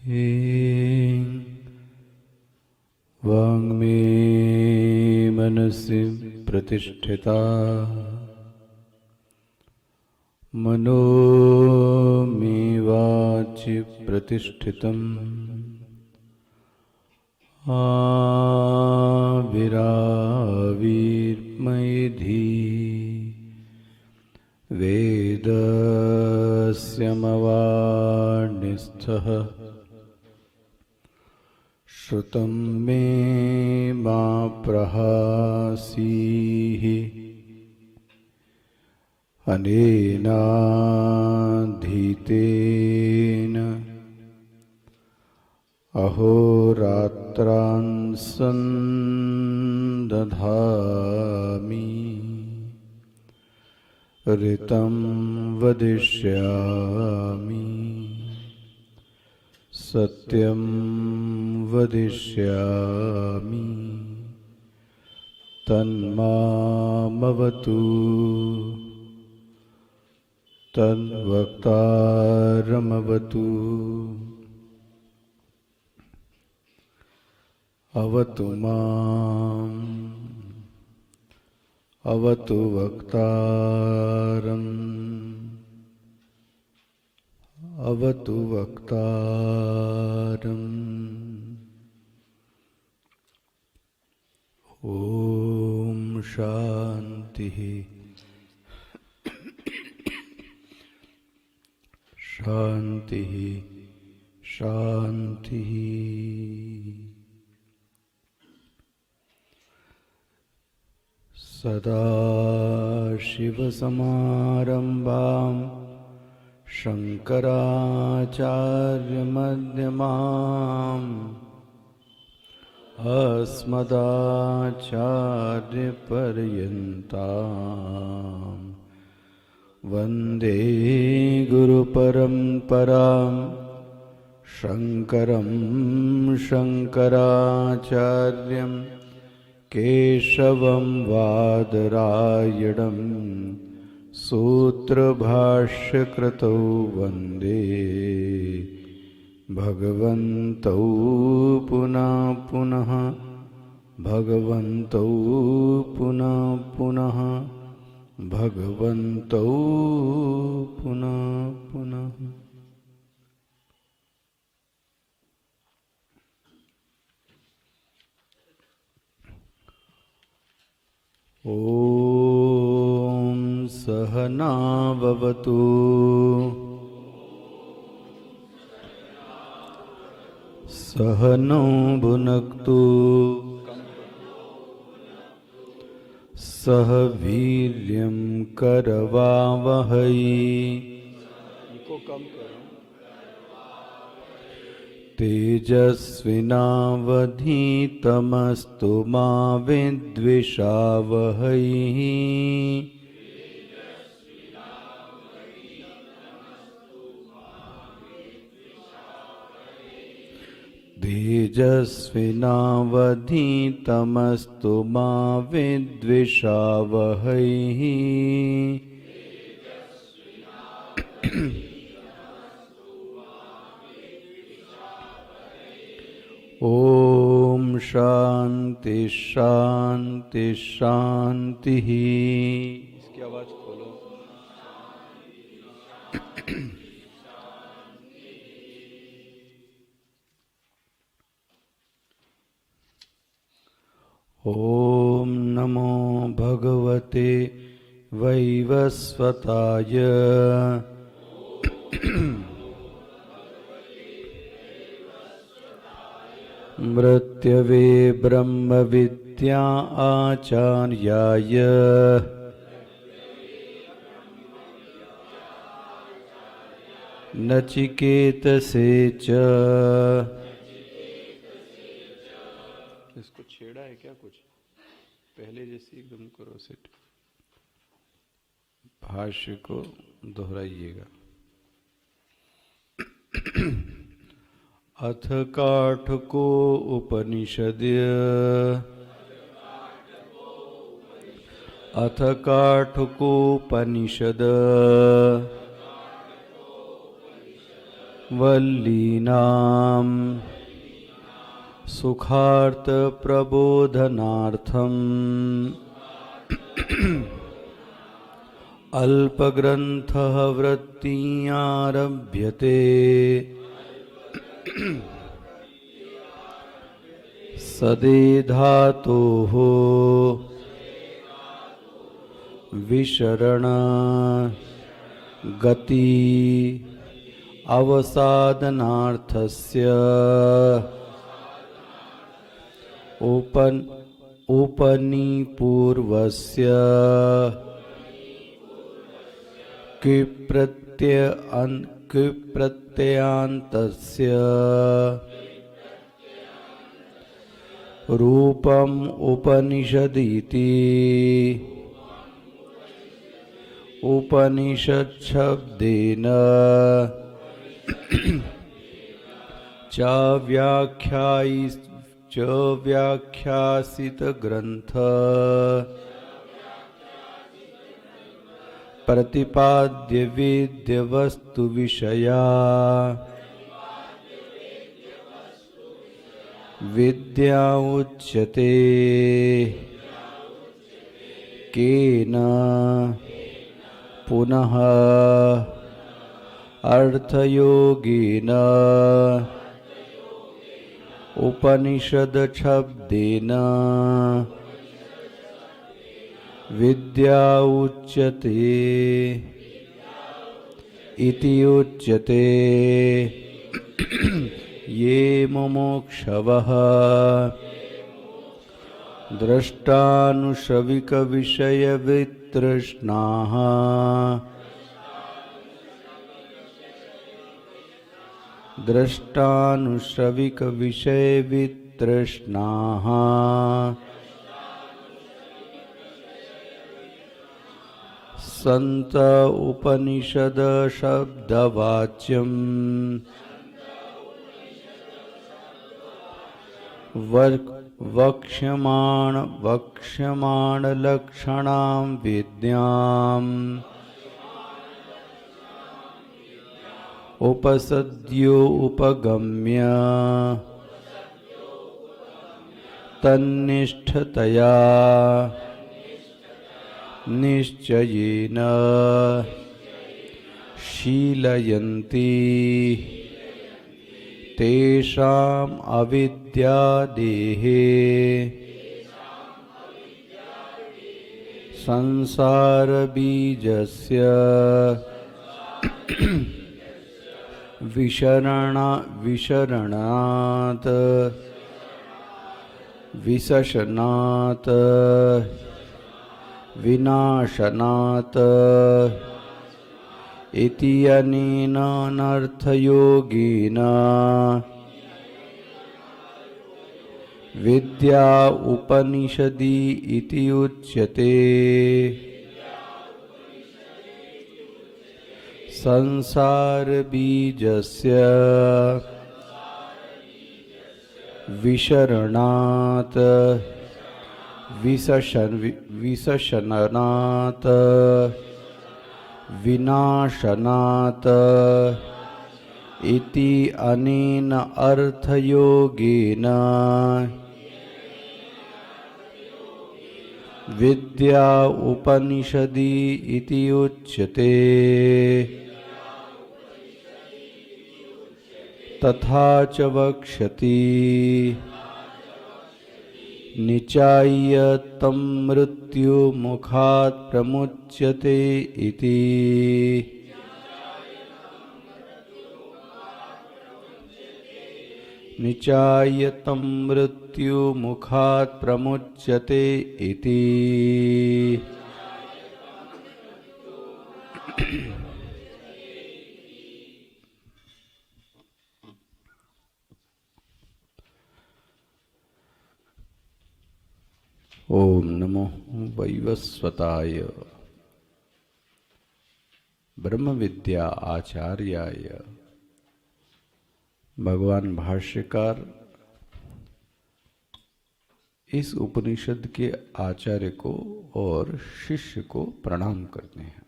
ह्रीं वाङ्मे मनसि प्रतिष्ठिता मनो मे वाचि प्रतिष्ठितम् आविराविर्मयेधि वेदस्य मवानिस्थः श्रुतं मे मा प्रहासीः अनेनाधीतेन अहोरात्रान् सन्दधामि ऋतं वदिष्यामि सत्यं वदिष्यामि तन्मामवतु तद्वक्तारमवतु अवतु माम् अवतु वक्तारम् अवतु वक्तारम्। ॐ शान्तिः शान्तिः शान्तिः। सदाशिवसमारम्भां शङ्कराचार्यमध्यमाम् अस्मदाचार्यपर्यन्तां वन्दे गुरुपरम्परां शङ्करं शङ्कराचार्यं केशवं वादरायणं सूत्रभाष्यकृतौ वन्दे भगवन्तौ पुनः पुनः भगवन्तौ पुनः पुनः भगवन्तौ पुनः पुनः। ॐ सहना भवतु सहनौ भुनक्तु सह वीर्यं करवावहै तेजस्विनावधीतमस्तु मा विद्विषावहै तेजस्विनावधीतमस्तु मा विद्विषावहै। ॐ शांति शांति शांति। इसकी आवाज खोलो। ॐ नमो भगवते वैवस्वताय मृत्यवे ब्रह्मविद्या आचार्याय नचिकेतसे च। इसको छेड़ा है क्या कुछ? पहले जैसे एकदम करो सेट। भाष्य को दोहराइएगा। अथ काठको उपनिषद अथ काठकोपनिषद वल्लीनां सुखार्थ प्रबोधनार्थम् अल्पग्रन्थः वृत्तियारभ्यते। सदे धातोः विशरण गति अवसादनार्थस्य उपनिपूर्वस्य किप्रत्ययान्तस्य रूपम् उपनिषदिति उपनिषच्छब्देन च व्याख्यासित ग्रंथ प्रतिपाद्य वेद्य वस्तु विषया विद्या उच्यते। केन पुनः अर्थयोगेन उपनिषद शब्देन विद्या उच्यते इति उच्यते। ये मुमुक्षवः द्रष्टानुश्रविक विषय वितृष्णाः द्रष्टानुश्रविक विषय वितृष्णाः संत उपनिषद शब्दवाच्यम् वक्ष्यमाण लक्षणां विद्याम् उपसद्यो उपगम्य तन्निष्ठतया निश्चयेन शीलयन्ति तेषाम् अविद्यादेहे संसारबीजस्य विशरणात् विशशनात् विनाशनात् इति अनेन अनर्थयोगेन विद्या उपनिषदि इति उच्यते। संसार बीजस्य विशरणात् विशशनात् विनाशनात् इति अनेन अर्थयोगेन विद्या उपनिषदि इति उच्यते। तथा च वक्ष्यति निचाय्य तं मृत्युमुखात् प्रमुच्यते इति। निचाय्य तं मृत्युमुखात् प्रमुच्यते इति। ओम नमो वैवस्वताय ब्रह्म विद्या आचार्याय। भगवान भाष्यकार इस उपनिषद के आचार्य को और शिष्य को प्रणाम करते हैं।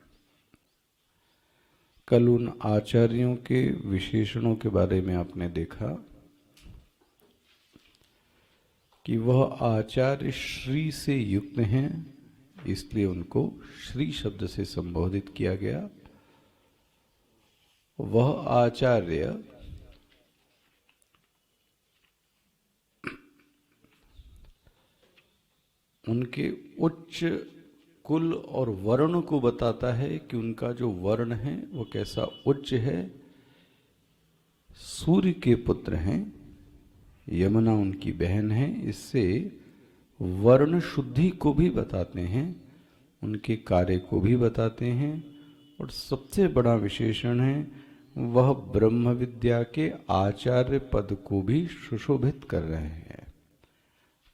कल उन आचार्यों के विशेषणों के बारे में आपने देखा कि वह आचार्य श्री से युक्त हैं, इसलिए उनको श्री शब्द से संबोधित किया गया। वह आचार्य उनके उच्च कुल और वर्ण को बताता है कि उनका जो वर्ण है वो कैसा उच्च है। सूर्य के पुत्र हैं, यमुना उनकी बहन है, इससे वर्ण शुद्धि को भी बताते हैं, उनके कार्य को भी बताते हैं। और सबसे बड़ा विशेषण है वह ब्रह्म विद्या के आचार्य पद को भी सुशोभित कर रहे हैं।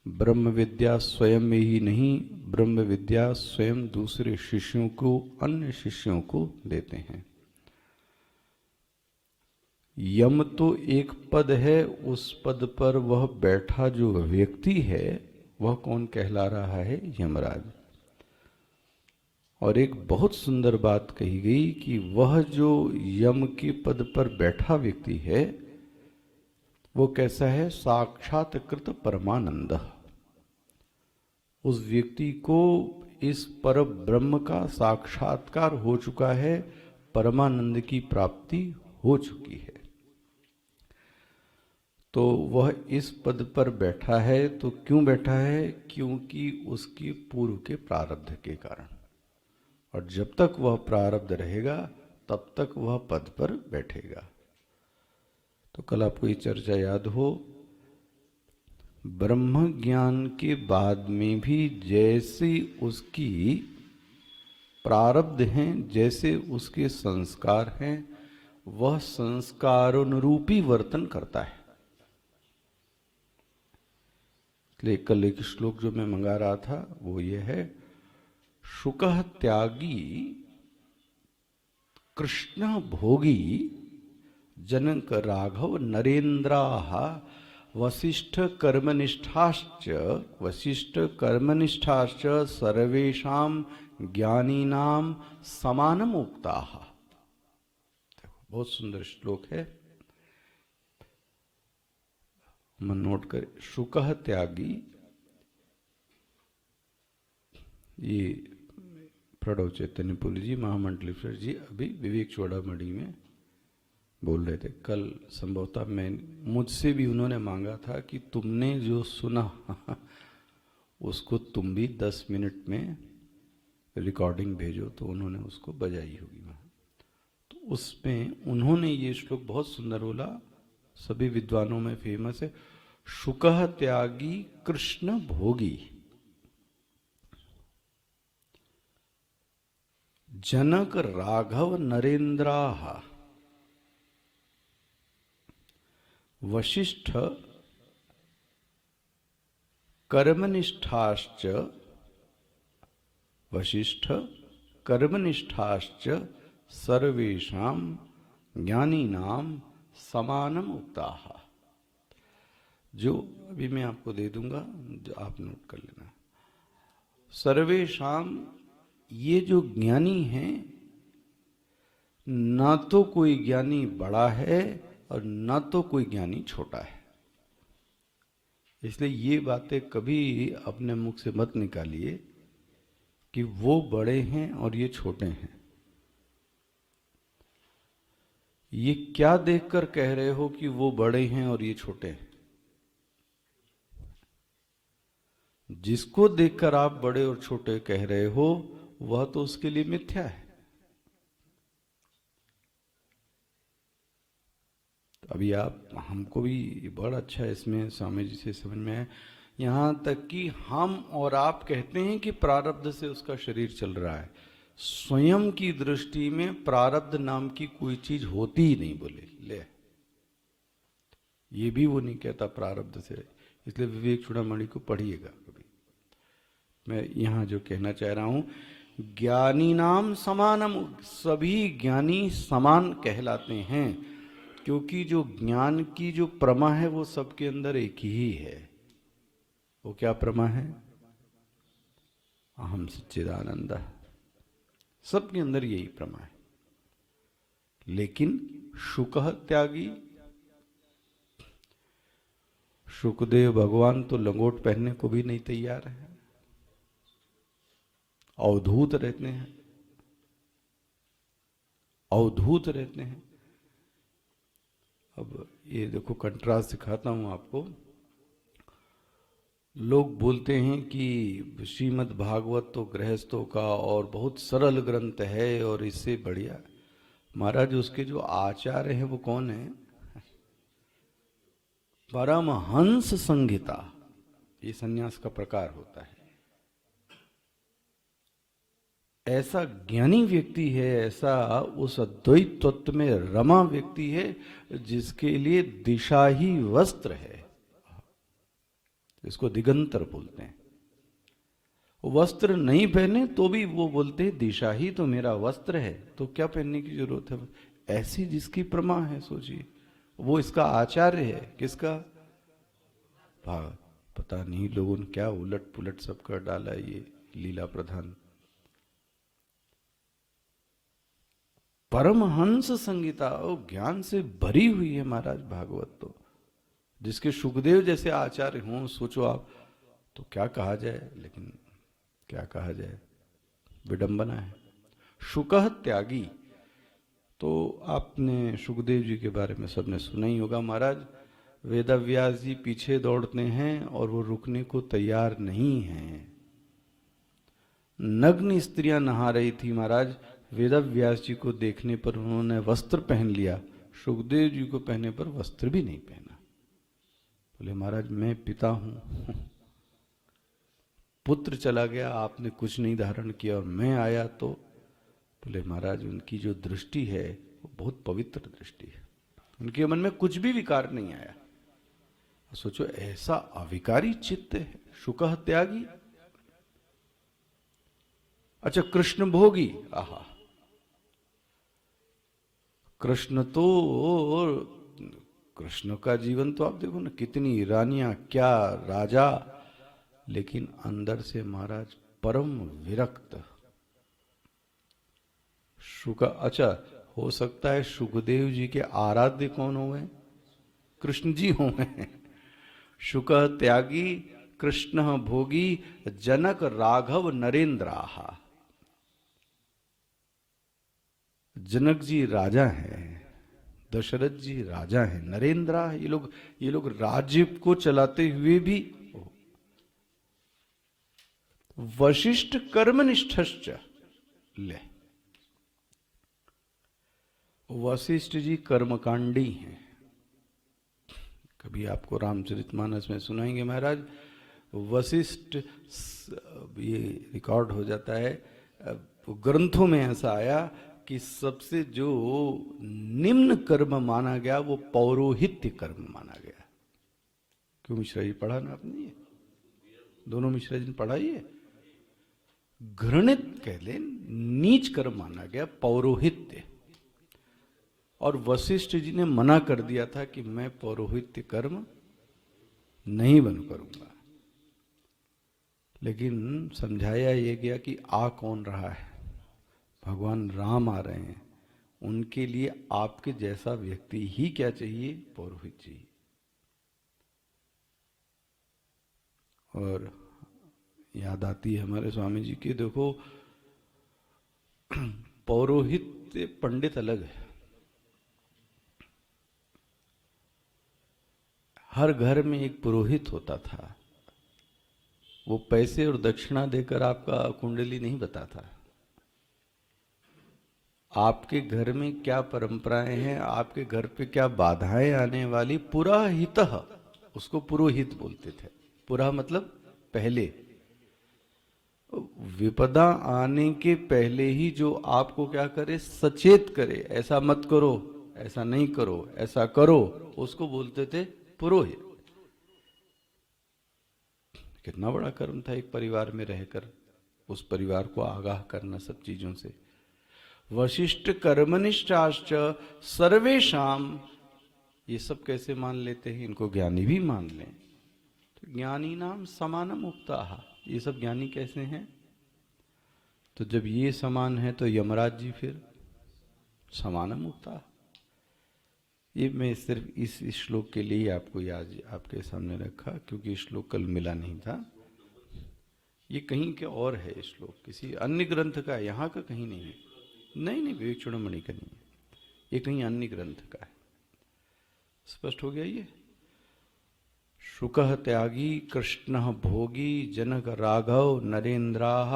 ब्रह्म विद्या स्वयं में ही नहीं, ब्रह्म विद्या स्वयं दूसरे शिष्यों को, अन्य शिष्यों को देते हैं। यम तो एक पद है, उस पद पर वह बैठा जो व्यक्ति है वह कौन कहला रहा है? यमराज। और एक बहुत सुंदर बात कही गई कि वह जो यम के पद पर बैठा व्यक्ति है वो कैसा है? साक्षात्कृत परमानंद। उस व्यक्ति को इस पर ब्रह्म का साक्षात्कार हो चुका है, परमानंद की प्राप्ति हो चुकी है। तो वह इस पद पर बैठा है। तो क्यों बैठा है? क्योंकि उसके पूर्व के प्रारब्ध के कारण। और जब तक वह प्रारब्ध रहेगा तब तक वह पद पर बैठेगा। तो कल आपको ये चर्चा याद हो, ब्रह्म ज्ञान के बाद में भी जैसे उसकी प्रारब्ध हैं, जैसे उसके संस्कार हैं, वह संस्कारानुरूपी वर्तन करता है। इसलिए कल एक श्लोक जो मैं मंगा रहा था वो ये है, शुकः त्यागी कृष्ण भोगी जनक राघव नरेन्द्राः वशिष्ठ कर्मनिष्ठाश्च सर्वेषां ज्ञानीनां समानमुक्ताः। बहुत सुंदर श्लोक है, मन नोट कर। शुकः त्यागी, ये प्रणव चैतन्यपुरी जी, महामंडलेश्वर जी अभी विवेक चूड़ामणि में बोल रहे थे। कल संभवतः मैं, मुझसे भी उन्होंने मांगा था कि तुमने जो सुना उसको तुम भी 10 मिनट में रिकॉर्डिंग भेजो, तो उन्होंने उसको बजाई होगी वहाँ। तो उसमें उन्होंने ये श्लोक बहुत सुंदर बोला, सभी विद्वानों में फेमस है, शुकः त्यागी कृष्ण भोगी जनक राघव नरेन्द्राः वशिष्ठ कर्मनिष्ठाश्च सर्वेषां ज्ञानीनां समानम उक्ताः। जो अभी मैं आपको दे दूंगा, जो आप नोट कर लेना। सर्वेषां, ये जो ज्ञानी हैं, ना तो कोई ज्ञानी बड़ा है और ना तो कोई ज्ञानी छोटा है। इसलिए ये बातें कभी अपने मुख से मत निकालिए कि वो बड़े हैं और ये छोटे हैं। ये क्या देखकर कह रहे हो कि वो बड़े हैं और ये छोटे हैं? जिसको देखकर आप बड़े और छोटे कह रहे हो वह तो उसके लिए मिथ्या है। अभी आप, हमको भी बड़ा अच्छा इसमें स्वामी जी से समझ में है, यहाँ तक कि हम और आप कहते हैं कि प्रारब्ध से उसका शरीर चल रहा है। स्वयं की दृष्टि में प्रारब्ध नाम की कोई चीज होती ही नहीं। बोले ले, ये भी वो नहीं कहता प्रारब्ध से। इसलिए विवेक चूड़ामणि को पढ़िएगा कभी। मैं यहाँ जो कहना चाह रहा हूँ, ज्ञानी नाम समानम, सभी ज्ञानी समान कहलाते हैं, क्योंकि जो ज्ञान की जो प्रमा है वो सबके अंदर एक ही है। वो क्या प्रमा है? अहम सच्चिदानंद। सबके अंदर यही प्रमा है। लेकिन शुकः त्यागी, शुकदेव भगवान तो लंगोट पहनने को भी नहीं तैयार है, अवधूत रहते हैं, अवधूत रहते हैं। अब ये देखो कंट्रास्ट दिखाता हूं आपको। लोग बोलते हैं कि श्रीमद् भागवत तो गृहस्थों का और बहुत सरल ग्रंथ है और इससे बढ़िया। महाराज उसके जो आचार्य हैं वो कौन है? परमहंस संहिता, ये सन्यास का प्रकार होता है। ऐसा ज्ञानी व्यक्ति है, ऐसा उस अद्वैत तत्व में रमा व्यक्ति है जिसके लिए दिशा ही वस्त्र है। इसको दिगंतर बोलते हैं। वस्त्र नहीं पहने तो भी वो बोलते हैं दिशा ही तो मेरा वस्त्र है, तो क्या पहनने की जरूरत है? ऐसी जिसकी प्रमा है, सोचिए, वो इसका आचार्य है। किसका? पता नहीं लोगों ने क्या उलट पुलट सब कर डाला ये लीला प्रधान। परमहंस संहिता ज्ञान से भरी हुई है महाराज भागवत तो। जिसके सुखदेव जैसे आचार्य हों, सोचो आप, तो क्या कहा जाए। लेकिन क्या कहा जाए, विडंबना है। शुकः त्यागी, तो आपने सुखदेव जी के बारे में सबने सुना ही होगा। महाराज वेदव्यास जी पीछे दौड़ते हैं और वो रुकने को तैयार नहीं हैं। नग्न स्त्रियां नहा रही थी महाराज, वेदव्यास जी को देखने पर उन्होंने वस्त्र पहन लिया, सुखदेव जी को पहने पर वस्त्र भी नहीं पहना। बोले महाराज मैं पिता हूं, पुत्र चला गया, आपने कुछ नहीं धारण किया और मैं आया तो। बोले महाराज उनकी जो दृष्टि है वो बहुत पवित्र दृष्टि है, उनके मन में कुछ भी विकार नहीं आया। सोचो ऐसा अविकारी चित्त है, शुकः त्यागी। अच्छा कृष्ण भोगी, आहा, कृष्ण तो, कृष्ण का जीवन तो आप देखो ना, कितनी रानियां, क्या राजा, लेकिन अंदर से महाराज परम विरक्त। अच्छा हो सकता है सुखदेव जी के आराध्य कौन हुए? कृष्ण जी हुए। शुकः त्यागी कृष्ण भोगी जनक राघव नरेंद्राहा। जनक जी राजा हैं, दशरथ जी राजा हैं, नरेंद्र, ये लोग राज्य को चलाते हुए भी। वशिष्ठ कर्मनिष्ठश्च, ले, वशिष्ठ जी कर्मकांडी हैं। कभी आपको रामचरितमानस में सुनाएंगे महाराज। वशिष्ठ, ये रिकॉर्ड हो जाता है, ग्रंथों में ऐसा आया कि सबसे जो निम्न कर्म माना गया वो पौरोहित्य कर्म माना गया। क्यों मिश्रा जी पढ़ा ना आपने? ये दोनों मिश्रा जी ने पढ़ा। ये घृणित कह ले, नीच कर्म माना गया पौरोहित्य। और वशिष्ठ जी ने मना कर दिया था कि मैं पौरोहित्य कर्म नहीं बन करूंगा। लेकिन समझाया ये गया कि आ कौन रहा है, भगवान राम आ रहे हैं, उनके लिए आपके जैसा व्यक्ति ही क्या चाहिए? पौरोहित जी। और याद आती है हमारे स्वामी जी की, देखो पौरोहित पंडित अलग है। हर घर में एक पुरोहित होता था, वो पैसे और दक्षिणा देकर आपका कुंडली नहीं बताता। आपके घर में क्या परंपराएं हैं, आपके घर पे क्या बाधाएं आने वाली, पुराहितः, उसको पुरोहित बोलते थे। पुरा मतलब पहले, विपदा आने के पहले ही जो आपको क्या करे, सचेत करे, ऐसा मत करो, ऐसा नहीं करो, ऐसा करो, उसको बोलते थे पुरोहित। कितना बड़ा कर्म था एक परिवार में रहकर उस परिवार को आगाह करना सब चीजों से। वशिष्ठ कर्मनिष्ठाश्च सर्वेशाम, ये सब कैसे मान लेते हैं? इनको ज्ञानी भी मान लें। तो ज्ञानी नाम समानम उक्ताः, ये सब ज्ञानी कैसे हैं? तो जब ये समान है तो यमराज जी फिर समानम उक्ता। ये मैं सिर्फ इस श्लोक के लिए आपको याद आपके सामने रखा, क्योंकि श्लोक कल मिला नहीं था। ये कहीं के और है श्लोक, किसी अन्य ग्रंथ का, यहाँ का कहीं नहीं है। नहीं नहीं, विवेक चूड़ामणि का नहीं है, ये कहीं अन्य ग्रंथ का है। स्पष्ट हो गया ये। शुकः त्यागी कृष्णः भोगी जनक राघव नरेन्द्राः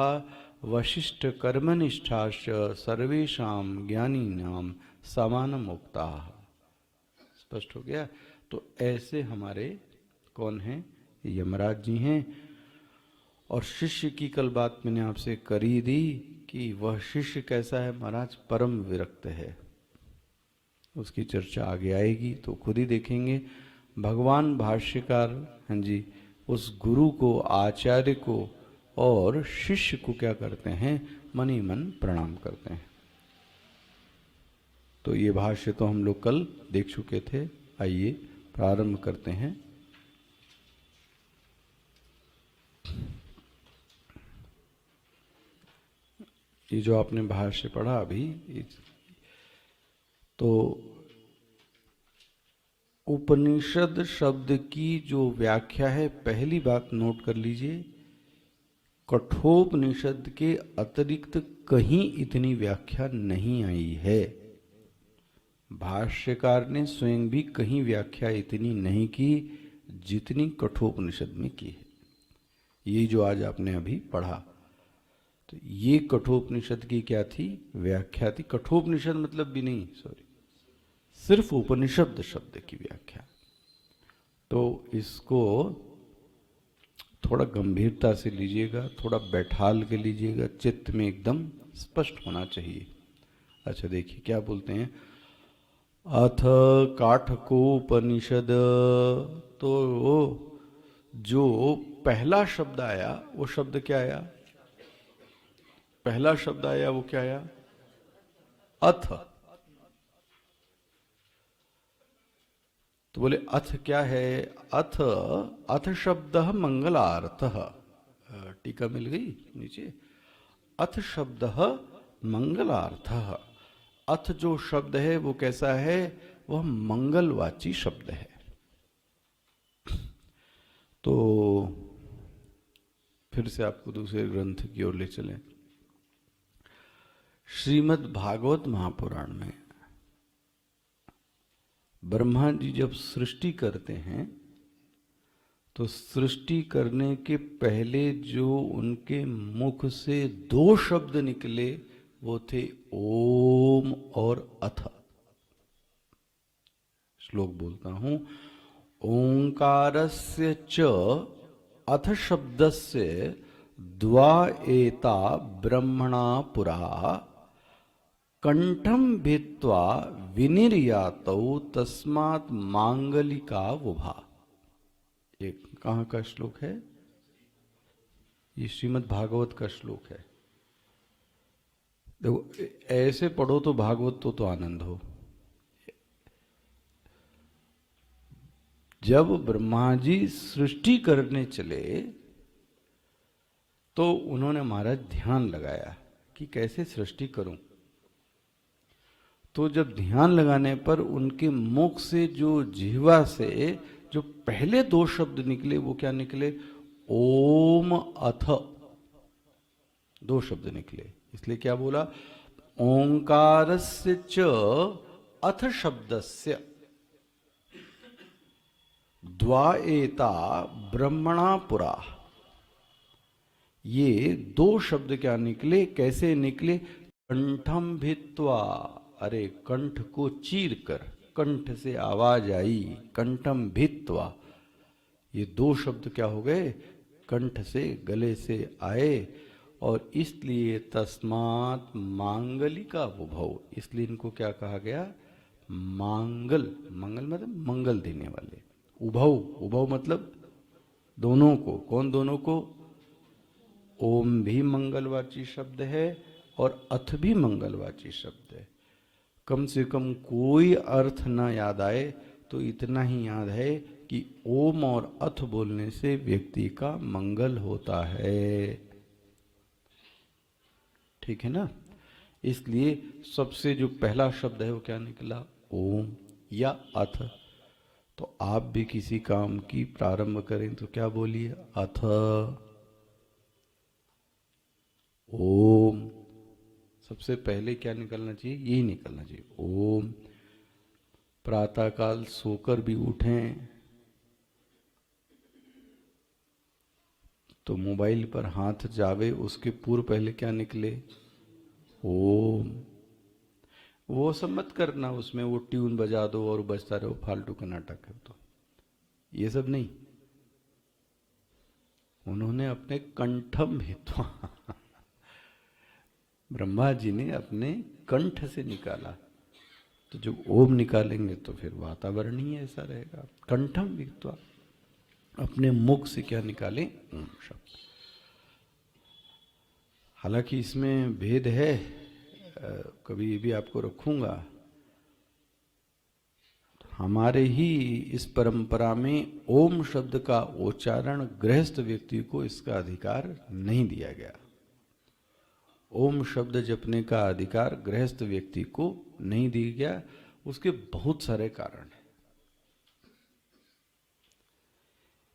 वशिष्ठ कर्मनिष्ठाश्च सर्वेषां ज्ञानीनां समानम उक्ताः। स्पष्ट हो गया। तो ऐसे हमारे कौन हैं? यमराज जी हैं। और शिष्य की कल बात मैंने आपसे करी दी कि वह शिष्य कैसा है महाराज? परम विरक्त है। उसकी चर्चा आगे आएगी तो खुद ही देखेंगे। भगवान भाष्यकार, हाँ जी, उस गुरु को, आचार्य को और शिष्य को क्या करते हैं? मन ही मन प्रणाम करते हैं। तो ये भाष्य तो हम लोग कल देख चुके थे। आइए प्रारंभ करते हैं। ये जो आपने भाष्य पढ़ा अभी, तो उपनिषद शब्द की जो व्याख्या है, पहली बात नोट कर लीजिए, कठोपनिषद के अतिरिक्त कहीं इतनी व्याख्या नहीं आई है। भाष्यकार ने स्वयं भी कहीं व्याख्या इतनी नहीं की जितनी कठोपनिषद में की है। ये जो आज आपने अभी पढ़ा, तो ये कठोपनिषद की क्या थी? व्याख्या थी। कठोपनिषद मतलब भी नहीं, सॉरी, सिर्फ उपनिषद शब्द की व्याख्या। तो इसको थोड़ा गंभीरता से लीजिएगा, थोड़ा बैठाल के लीजिएगा, चित्त में एकदम स्पष्ट होना चाहिए। अच्छा देखिए क्या बोलते हैं। अथ काठकोपनिषद, तो जो पहला शब्द आया वो शब्द क्या आया? पहला शब्द आया वो क्या आया? अथ। तो बोले अथ क्या है? अथ, अथ शब्द मंगलार्थ। टीका मिल गई नीचे। अथ शब्द मंगलार्थ। अथ जो शब्द है वो कैसा है? वह मंगलवाची शब्द है। तो फिर से आपको दूसरे ग्रंथ की ओर ले चलें। श्रीमद् भागवत महापुराण में ब्रह्मा जी जब सृष्टि करते हैं, तो सृष्टि करने के पहले जो उनके मुख से दो शब्द निकले वो थे ओम और अथ। श्लोक बोलता हूं। ओंकारस्य च अथ शब्दस्य द्वा एता ब्रह्मणा पुरा कंठम भित्वा विनिर्यातौ तस्मात् मांगलिका वुभा। ये कहाँ का श्लोक है? ये श्रीमद् भागवत का श्लोक है। देखो ऐसे पढ़ो तो भागवत तो आनंद हो। जब ब्रह्मा जी सृष्टि करने चले तो उन्होंने महाराज ध्यान लगाया कि कैसे सृष्टि करूं। तो जब ध्यान लगाने पर उनके मुख से, जो जिह्वा से जो पहले दो शब्द निकले वो क्या निकले? ओम अथ। दो शब्द निकले, इसलिए क्या बोला? ओंकारस्य च अथ शब्दस्य द्वा एता ब्रह्मणा पुरा। ये दो शब्द क्या निकले? कैसे निकले? कंठम भित्वा, अरे कंठ को चीर कर, कंठ से आवाज आई, कंठम भित्वा। ये दो शब्द क्या हो गए? कंठ से, गले से आए। और इसलिए तस्मात् मांगलिका वुभौ, इसलिए इनको क्या कहा गया? मांगल। मंगल मतलब मंगल देने वाले। उभौ, उभौ मतलब दोनों को। कौन दोनों को? ओम भी मंगलवाची शब्द है और अथ भी मंगलवाची शब्द है। कम से कम कोई अर्थ ना याद आए तो इतना ही याद है कि ओम और अथ बोलने से व्यक्ति का मंगल होता है। ठीक है ना? इसलिए सबसे जो पहला शब्द है वो क्या निकला? ओम या अथ। तो आप भी किसी काम की प्रारंभ करें तो क्या बोलिए? अथ ओम। सबसे पहले क्या निकलना चाहिए? यही निकलना चाहिए, ओम। प्रातःकाल सोकर भी उठें तो मोबाइल पर हाथ जावे उसके पूर्व पहले क्या निकले? ओम। वो सब मत करना, उसमें वो ट्यून बजा दो और बजता रहो, फालतू का नाटक है। तो ये सब नहीं, उन्होंने अपने कंठम हित्वा ब्रह्मा जी ने अपने कंठ से निकाला। तो जब ओम निकालेंगे तो फिर वातावरण ही ऐसा रहेगा। कंठम हित्वा, अपने मुख से क्या निकालें? ओम शब्द। हालांकि इसमें भेद है, कभी ये भी आपको रखूंगा। हमारे ही इस परंपरा में ओम शब्द का उच्चारण गृहस्थ व्यक्ति को इसका अधिकार नहीं दिया गया। ओम शब्द जपने का अधिकार गृहस्थ व्यक्ति को नहीं दिया गया। उसके बहुत सारे कारण हैं।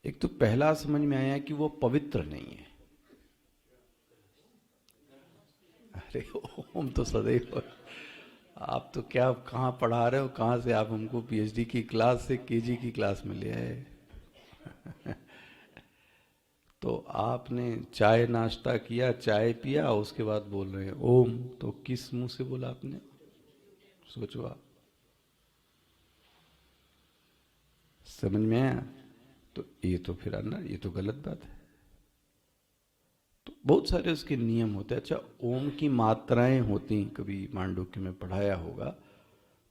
एक तो पहला समझ में आया कि वो पवित्र नहीं है। अरे ओम तो सदैव, आप तो क्या कहाँ पढ़ा रहे हो? कहाँ से आप हमको पीएचडी की क्लास से केजी की क्लास में ले आए? तो आपने चाय नाश्ता किया, चाय पिया, उसके बाद बोल रहे हैं ओम। तो किस मुंह से बोला आपने? सोचो आप। समझ में आया? तो ये तो फिर ना, ये तो गलत बात है। तो बहुत सारे उसके नियम होते हैं। अच्छा, ओम की मात्राएं होती, कभी मांडुक्य में पढ़ाया होगा।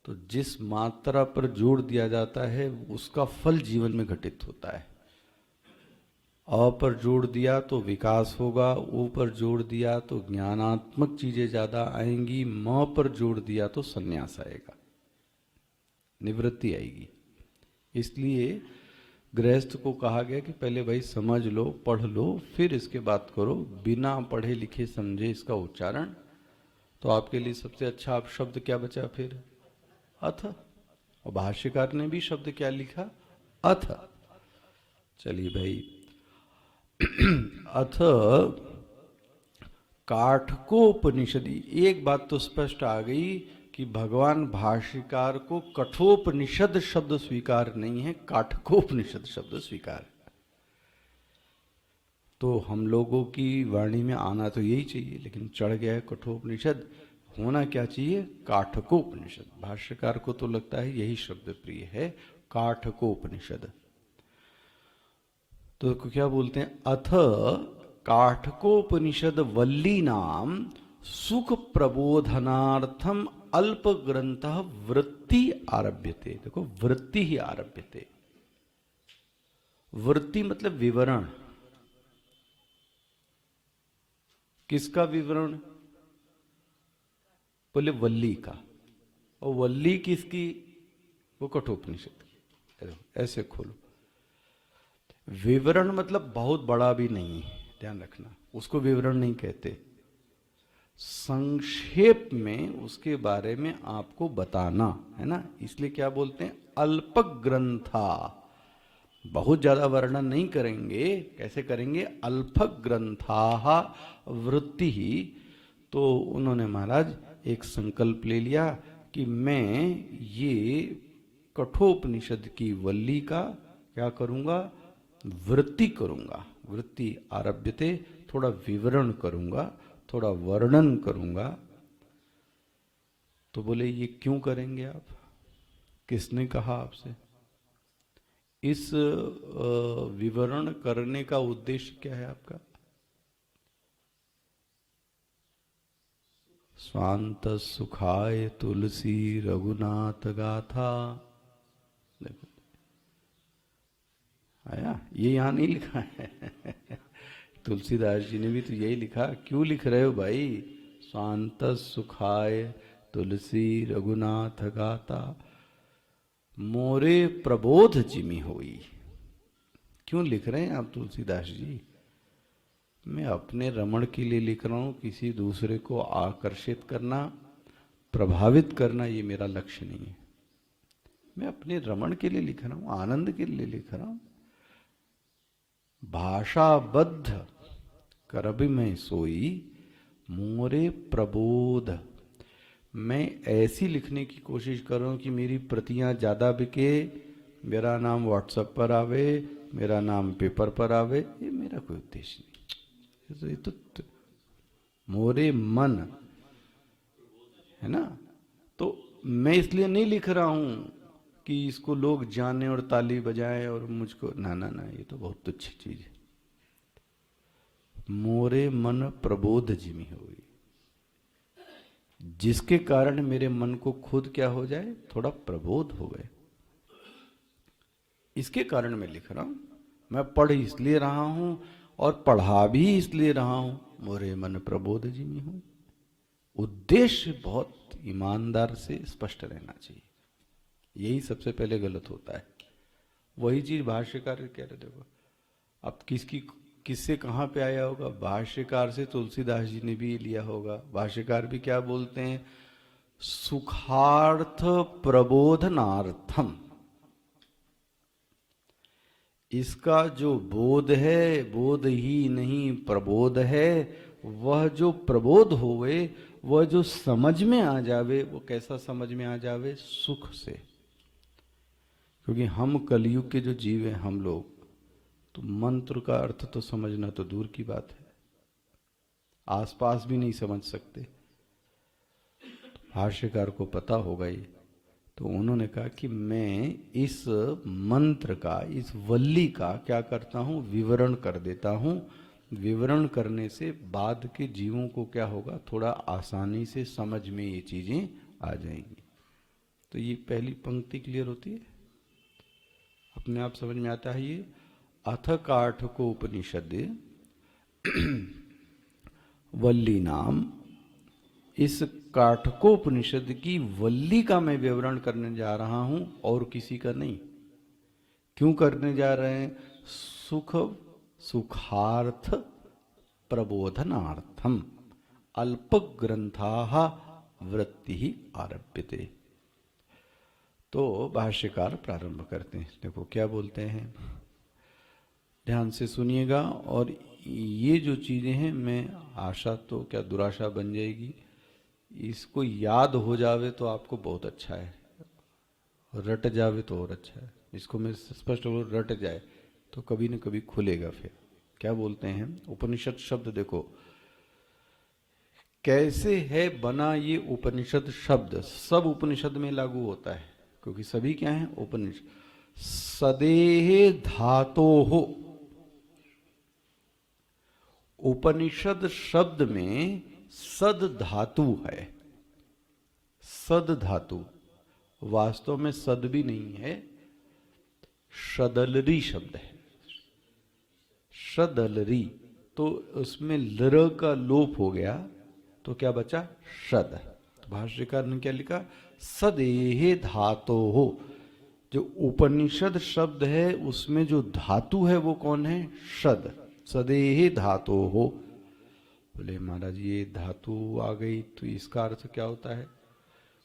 तो जिस मात्रा पर जोर दिया जाता है उसका फल जीवन में घटित होता है। अ पर जोड़ दिया तो विकास होगा, ओ पर जोड़ दिया तो ज्ञानात्मक चीजें ज्यादा आएंगी, म पर जोड़ दिया तो संन्यास आएगा, निवृत्ति आएगी। इसलिए गृहस्थ को कहा गया कि पहले भाई समझ लो, पढ़ लो, फिर इसके बात करो। बिना पढ़े लिखे समझे इसका उच्चारण। तो आपके लिए सबसे अच्छा आप शब्द क्या बचा फिर? अथ। और भाष्यकार ने भी शब्द क्या लिखा? अथ। चलिए भाई, अथ काठकोपनिषदि। एक बात तो स्पष्ट आ गई कि भगवान भाष्यकार को कठोपनिषद शब्द स्वीकार नहीं है, काठकोपनिषद शब्द स्वीकार है। तो हम लोगों की वाणी में आना तो यही चाहिए, लेकिन चढ़ गया है कठोपनिषद। होना क्या चाहिए? काठकोपनिषद। भाष्यकार को तो लगता है यही शब्द प्रिय है, काठकोपनिषद। तो क्या बोलते हैं? अथ काठकोपनिषद वल्ली नाम सुख प्रबोधनार्थम अल्प ग्रंथ वृत्ति आरभ्यते। देखो, वृत्ति ही आरभ्यते। वृत्ति मतलब विवरण। किसका विवरण? बोले वल्ली का। और वल्ली किसकी? वो कठोपनिषद की। ऐसे खोलो। विवरण मतलब बहुत बड़ा भी नहीं है, ध्यान रखना, उसको विवरण नहीं कहते। संक्षेप में उसके बारे में आपको बताना है ना, इसलिए क्या बोलते हैं? अल्प ग्रंथा। बहुत ज्यादा वर्णन नहीं करेंगे। कैसे करेंगे? अल्प ग्रंथा वृत्ति ही। तो उन्होंने महाराज एक संकल्प ले लिया कि मैं ये कठोपनिषद की वल्ली का क्या करूंगा? वृत्ति करूंगा। वृत्ति आरभ्यते, थोड़ा विवरण करूंगा, थोड़ा वर्णन करूंगा। तो बोले ये क्यों करेंगे आप? किसने कहा आपसे? इस विवरण करने का उद्देश्य क्या है आपका? स्वांत सुखाय तुलसी रघुनाथ गाथा। देखो आया, ये यहां नहीं लिखा है। तुलसीदास जी ने भी तो यही लिखा। क्यों लिख रहे हो भाई? स्वांत सुखाय तुलसी रघुनाथ गाता मोरे प्रबोध जिमि होई। क्यों लिख रहे हैं आप तुलसीदास जी? मैं अपने रमण के लिए लिख रहा हूं, किसी दूसरे को आकर्षित करना, प्रभावित करना ये मेरा लक्ष्य नहीं है। मैं अपने रमण के लिए लिख रहा हूं, आनंद के लिए लिख रहा हूं। भाषाबद्ध करबि मैं सोई मोरे प्रबोध। मैं ऐसी लिखने की कोशिश कर रहा हूं कि मेरी प्रतियां ज्यादा बिके, मेरा नाम व्हाट्सएप पर आवे, मेरा नाम पेपर पर आवे। ये मेरा कोई उद्देश्य नहीं। ये तो मोरे मन है ना। तो मैं इसलिए नहीं लिख रहा हूं कि इसको लोग जाने और ताली बजाएं और मुझको, ना ना ना, ये तो बहुत तुच्छ चीज है। मोरे मन प्रबोध जिमी हुई, जिसके कारण मेरे मन को खुद क्या हो जाए, थोड़ा प्रबोध हो गए, इसके कारण मैं लिख रहा हूं। मैं पढ़ इसलिए रहा हूं और पढ़ा भी इसलिए रहा हूं, मोरे मन प्रबोध जिमी हूं। उद्देश्य बहुत ईमानदार से स्पष्ट रहना चाहिए। यही सबसे पहले गलत होता है। वही चीज भाष्यकार कह रहे, देखो अब किससे कहां पे आया होगा, भाष्यकार से तुलसीदास जी ने भी लिया होगा। भाष्यकार भी क्या बोलते हैं, सुखार्थ प्रबोधनार्थम। इसका जो बोध है, बोध ही नहीं प्रबोध है, वह जो प्रबोध होवे, वह जो समझ में आ जावे, वो कैसा समझ में आ जावे, सुख से। क्योंकि हम कलयुग के जो जीव हैं हम लोग, तो मंत्र का अर्थ तो समझना तो दूर की बात है, आसपास भी नहीं समझ सकते। भाष्यकार को पता होगा ये, तो उन्होंने कहा कि मैं इस मंत्र का, इस वल्ली का क्या करता हूं, विवरण कर देता हूं। विवरण करने से बाद के जीवों को क्या होगा, थोड़ा आसानी से समझ में ये चीजें आ जाएंगी। तो ये पहली पंक्ति क्लियर होती है, अपने आप समझ में आता है ये। अथ काठको उपनिषद वल्ली नाम, इस काठकोपनिषद की वल्ली का मैं विवरण करने जा रहा हूं, और किसी का नहीं। क्यों करने जा रहे हैं, सुखार्थ प्रबोधनार्थम अल्प ग्रंथा वृत्ति ही आरभ्यते। तो भाष्यकार प्रारंभ करते हैं। देखो क्या बोलते हैं, ध्यान से सुनिएगा। और ये जो चीजें हैं, मैं आशा तो क्या दुराशा बन जाएगी, इसको याद हो जावे तो आपको बहुत अच्छा है, रट जावे तो और अच्छा है। इसको मैं स्पष्ट रट जाए तो कभी न कभी खुलेगा। फिर क्या बोलते हैं, उपनिषद शब्द देखो कैसे है बना। ये उपनिषद शब्द सब उपनिषद में लागू होता है, क्योंकि सभी क्या है, उपनिषद। सदेह धातो हो, उपनिषद शब्द में सद धातु है। सद धातु वास्तव में सद भी नहीं है, शदलरी शब्द है। शदलरी, तो उसमें लर का लोप हो गया, तो क्या बचा, शद। तो भाष्यकार ने क्या लिखा, सदेह धातो हो। जो उपनिषद शब्द है उसमें जो धातु है वो कौन है, शद। सदेह धातो हो। बोले महाराज ये धातु आ गई तो इसका अर्थ क्या होता है।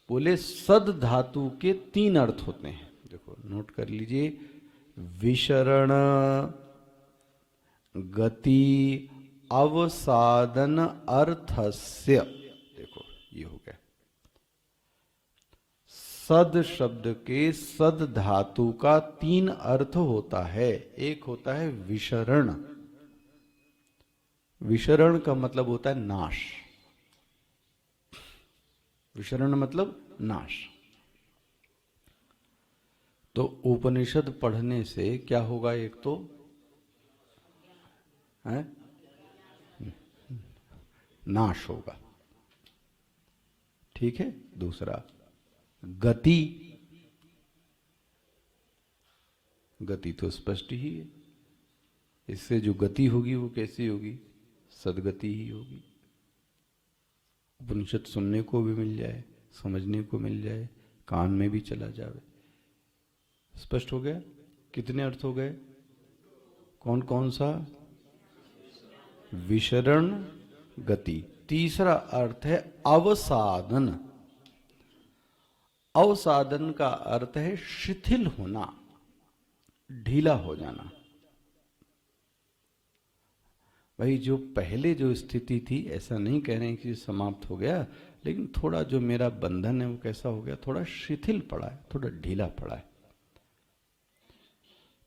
बोले सद धातु के 3 अर्थ होते हैं। देखो नोट कर लीजिए, विशरण, गति, अवसादन अर्थस्य। देखो ये हो गया। सद शब्द के सद धातु का 3 अर्थ होता है। एक होता है विशरण। विशरण का मतलब होता है नाश। विशरण मतलब नाश। तो उपनिषद पढ़ने से क्या होगा, एक तो है नाश होगा, ठीक है। दूसरा गति, गति तो स्पष्ट ही है। इससे जो गति होगी वो कैसी होगी, सदगति ही होगी। उपनिषद सुनने को भी मिल जाए, समझने को मिल जाए, कान में भी चला जाए। स्पष्ट हो गया। कितने अर्थ हो गए, कौन कौन सा, विशरण गति। तीसरा अर्थ है अवसादन। अवसादन का अर्थ है शिथिल होना, ढीला हो जाना। भाई जो पहले जो स्थिति थी, ऐसा नहीं कह रहे हैं कि समाप्त हो गया, लेकिन थोड़ा जो मेरा बंधन है वो कैसा हो गया, थोड़ा शिथिल पड़ा है, थोड़ा ढीला पड़ा है।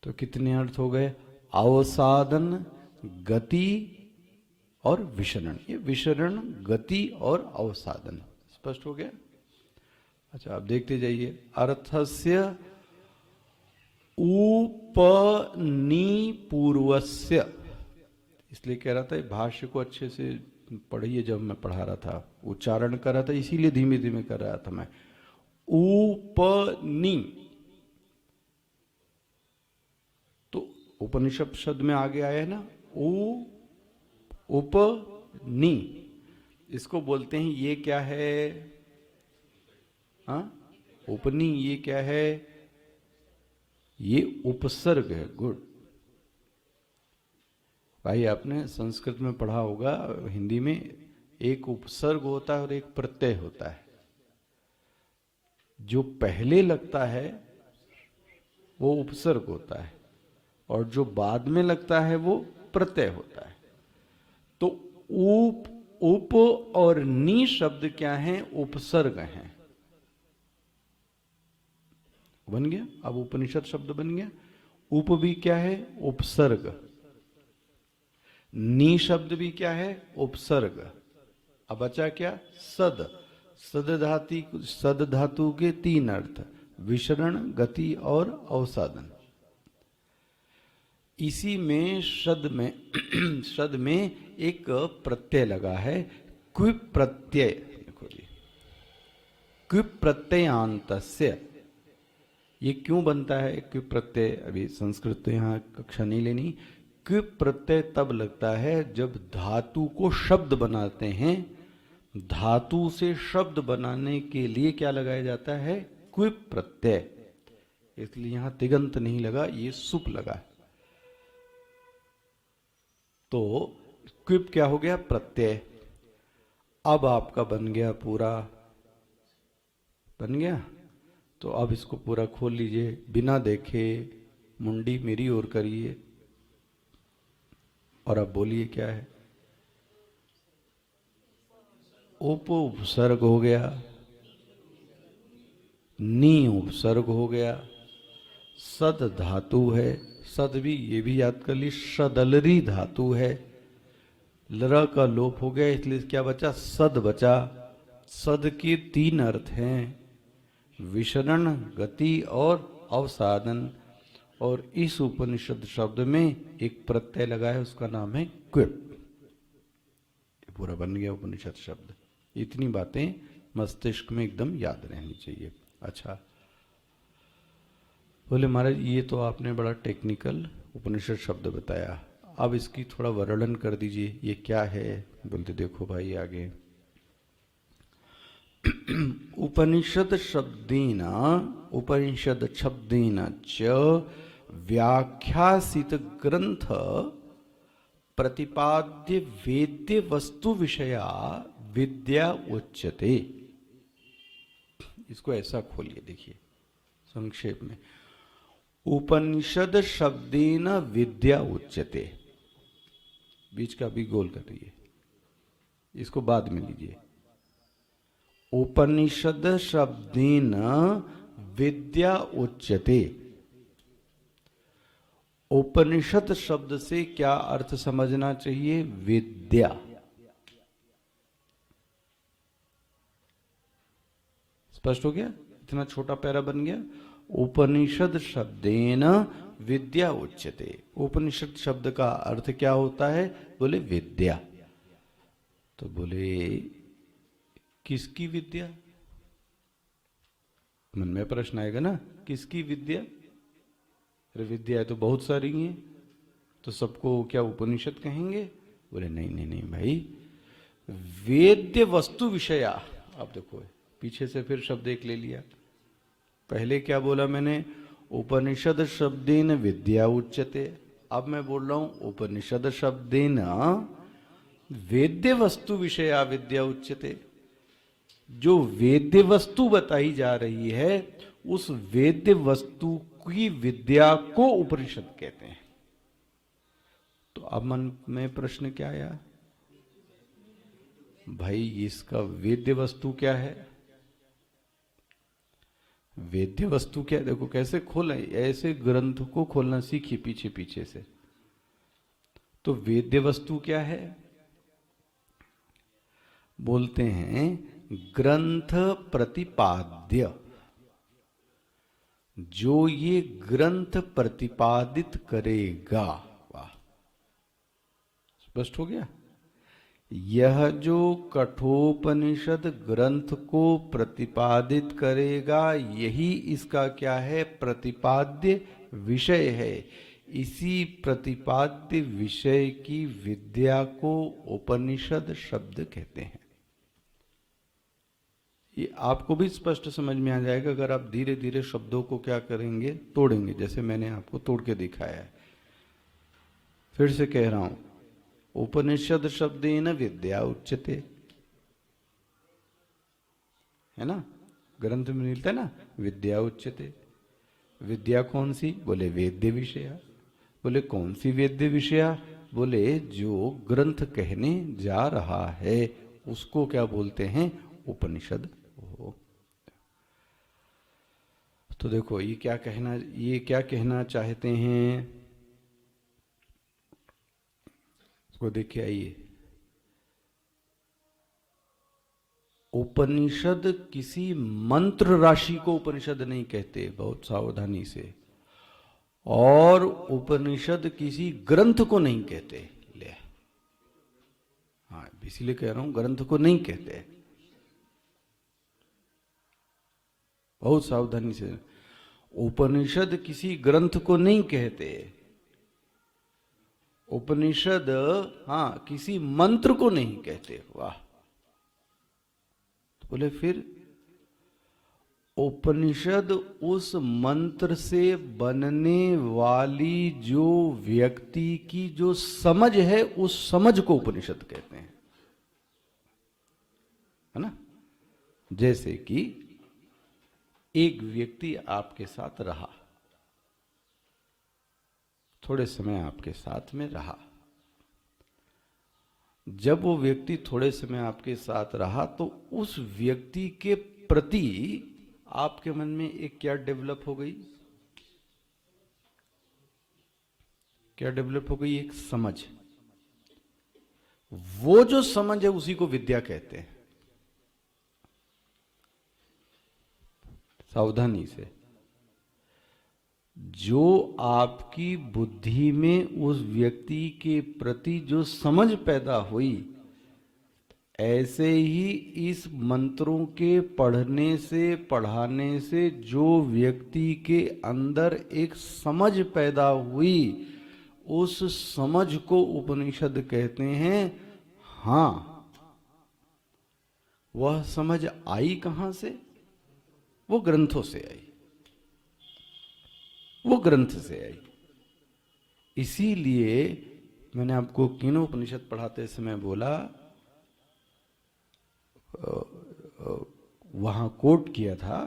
तो कितने अर्थ हो गए? अवसादन, गति और विशरण। ये विशरण, गति और अवसादन स्पष्ट हो गया। अच्छा, आप देखते जाइए। अर्थस्य उपनिपूर्वस्य, इसलिए कह रहा था भाष्य को अच्छे से पढ़िए। जब मैं पढ़ा रहा था, उच्चारण कर रहा था, इसीलिए धीमे धीमे कर रहा था मैं। उपनी, तो उपनिषद शब्द में आगे आया है ना, उपनी, इसको बोलते हैं। ये क्या है? हाँ, उपनी ये क्या है? ये उपसर्ग है। गुड भाई, आपने संस्कृत में पढ़ा होगा, हिंदी में एक उपसर्ग होता है और एक प्रत्यय होता है। जो पहले लगता है वो उपसर्ग होता है, और जो बाद में लगता है वो प्रत्यय होता है। तो उप और नी शब्द क्या है? उपसर्ग हैं। बन गया, अब उपनिषद शब्द बन गया। उप भी क्या है? उपसर्ग। नी शब्द भी क्या है? उपसर्ग। अब बचा क्या? सद। सद धातु के तीन अर्थ, विशरण, गति और अवसादन। इसी में शद में एक प्रत्यय लगा है, क्विप प्रत्यय। देखो जी, क्विप प्रत्ययांतस्य। ये क्यों बनता है क्विप प्रत्यय? अभी संस्कृत तो यहाँ कक्षा नहीं लेनी। क्विप प्रत्यय तब लगता है जब धातु को शब्द बनाते हैं। धातु से शब्द बनाने के लिए क्या लगाया जाता है? क्विप प्रत्यय। इसलिए यहां तिगंत नहीं लगा, ये सुप लगा। तो क्विप क्या हो गया? प्रत्यय। अब आपका बन गया पूरा, बन गया। तो अब इसको पूरा खोल लीजिए, बिना देखे मुंडी मेरी ओर करिए और अब बोलिए क्या है? उप उपसर्ग हो गया, नी उपसर्ग हो गया, सद धातु है। सद भी, ये भी याद कर ली, सदलरी धातु है। लरा का लोप हो गया, इसलिए क्या बचा? सद बचा। सद के तीन अर्थ हैं, विशरण, गति और अवसादन। और इस उपनिषद शब्द में एक प्रत्यय लगा है, उसका नाम है क्विप। पूरा बन गया उपनिषद शब्द। इतनी बातें मस्तिष्क में एकदम याद रहनी चाहिए। अच्छा, बोले महाराज ये तो आपने बड़ा टेक्निकल उपनिषद शब्द बताया, अब इसकी थोड़ा वर्णन कर दीजिए, ये क्या है? बोलते देखो भाई आगे, उपनिषद शब्देन च व्याख्यासित ग्रंथ प्रतिपाद्य वेद्य वस्तु विषया विद्या उच्यते। इसको ऐसा खोलिए, देखिए संक्षेप में। उपनिषद शब्देन विद्या उच्यते, बीच का भी गोल कर दीजिए, इसको बाद में लीजिए। उपनिषद शब्देन विद्या उच्यते। उपनिषद शब्द से क्या अर्थ समझना चाहिए? विद्या। स्पष्ट हो गया? इतना छोटा पैरा बन गया। उपनिषद शब्देन विद्या उच्यते। उपनिषद शब्द का अर्थ क्या होता है? बोले विद्या। तो बोले किसकी विद्या? मन में प्रश्न आएगा ना, किसकी विद्या? अरे विद्या तो बहुत सारी हैं, तो सबको क्या उपनिषद कहेंगे? बोले नहीं नहीं नहीं भाई, वेद्य वस्तु विषया। आप देखो पीछे से फिर शब्द एक ले लिया। पहले क्या बोला मैंने? उपनिषद शब्देन विद्या उच्यते। अब मैं बोल रहा हूं उपनिषद शब्देन वेद्य वस्तु विषया विद्या उच्यते। जो वेद्य वस्तु बताई जा रही है उस वेद्य वस्तु की विद्या को उपनिषद कहते हैं। तो अब मन में प्रश्न क्या आया, भाई इसका वेद्य वस्तु क्या है? वेद्य वस्तु क्या है? देखो कैसे खोलें, ऐसे ग्रंथ को खोलना सीखिए पीछे पीछे से। तो वेद्य वस्तु क्या है? बोलते हैं ग्रंथ प्रतिपाद्य। जो ये ग्रंथ प्रतिपादित करेगा। वाह, स्पष्ट हो गया। यह जो कठोपनिषद ग्रंथ को प्रतिपादित करेगा यही इसका क्या है? प्रतिपाद्य विषय है। इसी प्रतिपाद्य विषय की विद्या को उपनिषद शब्द कहते हैं। ये आपको भी स्पष्ट समझ में आ जाएगा अगर आप धीरे धीरे शब्दों को क्या करेंगे, तोड़ेंगे, जैसे मैंने आपको तोड़ के दिखाया है। फिर से कह रहा हूं, उपनिषद शब्देन विद्या उच्यते, है ना? ग्रंथ में मिलता है ना, विद्या उच्यते। विद्या कौन सी? बोले वेद्य विषया। बोले कौन सी वेद्य विषया? बोले जो ग्रंथ कहने जा रहा है उसको क्या बोलते हैं? उपनिषद। तो देखो ये क्या कहना चाहते हैं, इसको देखिए। आइए, उपनिषद किसी मंत्र राशि को उपनिषद नहीं कहते, बहुत सावधानी से। और उपनिषद किसी ग्रंथ को नहीं कहते। ले, हाँ, इसीलिए कह रहा हूं ग्रंथ को नहीं कहते, बहुत सावधानी से। उपनिषद किसी ग्रंथ को नहीं कहते। उपनिषद हाँ किसी मंत्र को नहीं कहते। वाह। तो बोले फिर उपनिषद उस मंत्र से बनने वाली जो व्यक्ति की जो समझ है उस समझ को उपनिषद कहते हैं, है ना? जैसे कि एक व्यक्ति आपके साथ रहा, थोड़े समय आपके साथ में रहा। जब वो व्यक्ति थोड़े समय आपके साथ रहा तो उस व्यक्ति के प्रति आपके मन में एक क्या डेवलप हो गई? क्या डेवलप हो गई? एक समझ। वो जो समझ है उसी को विद्या कहते हैं। सावधानी से। जो आपकी बुद्धि में उस व्यक्ति के प्रति जो समझ पैदा हुई, ऐसे ही इस मंत्रों के पढ़ने से पढ़ाने से जो व्यक्ति के अंदर एक समझ पैदा हुई, उस समझ को उपनिषद कहते हैं। हां, वह समझ आई कहां से? वो ग्रंथों से आई, वो ग्रंथ से आई। इसीलिए मैंने आपको कीनोपनिषद पढ़ाते समय बोला, वहां कोट किया था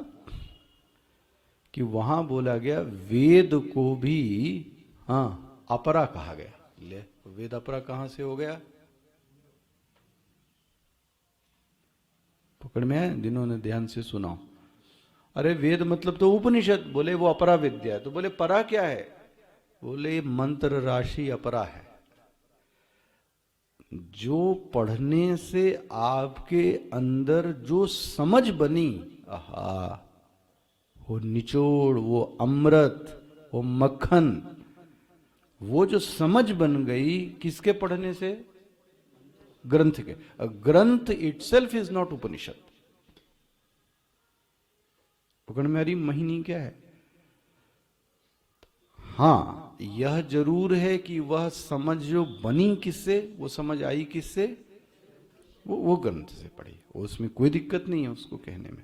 कि वहां बोला गया वेद को भी अपरा कहा गया। ले, वेद अपरा कहां से हो गया? पकड़ में आया? जिन्होंने ध्यान से सुना, अरे वेद मतलब तो उपनिषद। बोले वो अपरा विद्या है। तो बोले परा क्या है? बोले मंत्र राशि अपरा है। जो पढ़ने से आपके अंदर जो समझ बनी, आहा, वो निचोड़, वो अमृत, वो मक्खन, वो जो समझ बन गई किसके पढ़ने से? ग्रंथ के। ग्रंथ इटसेल्फ इज नॉट उपनिषद। पकड़ में आ रही महीनी क्या है? हाँ, यह जरूर है कि वह समझ जो बनी किससे, वो समझ आई किससे? वो ग्रंथ से पढ़ी, उसमें कोई दिक्कत नहीं है उसको कहने में।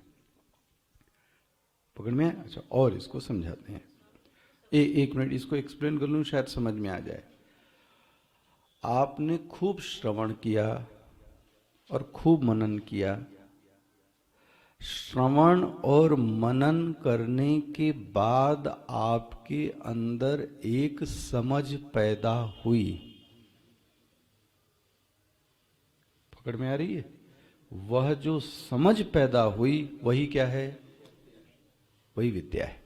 पकड़ में? अच्छा, और इसको समझाते हैं। एक मिनट इसको एक्सप्लेन कर लूं, शायद समझ में आ जाए। आपने खूब श्रवण किया और खूब मनन किया। श्रवण और मनन करने के बाद आपके अंदर एक समझ पैदा हुई। पकड़ में आ रही है? वह जो समझ पैदा हुई वही क्या है? वही विद्या है।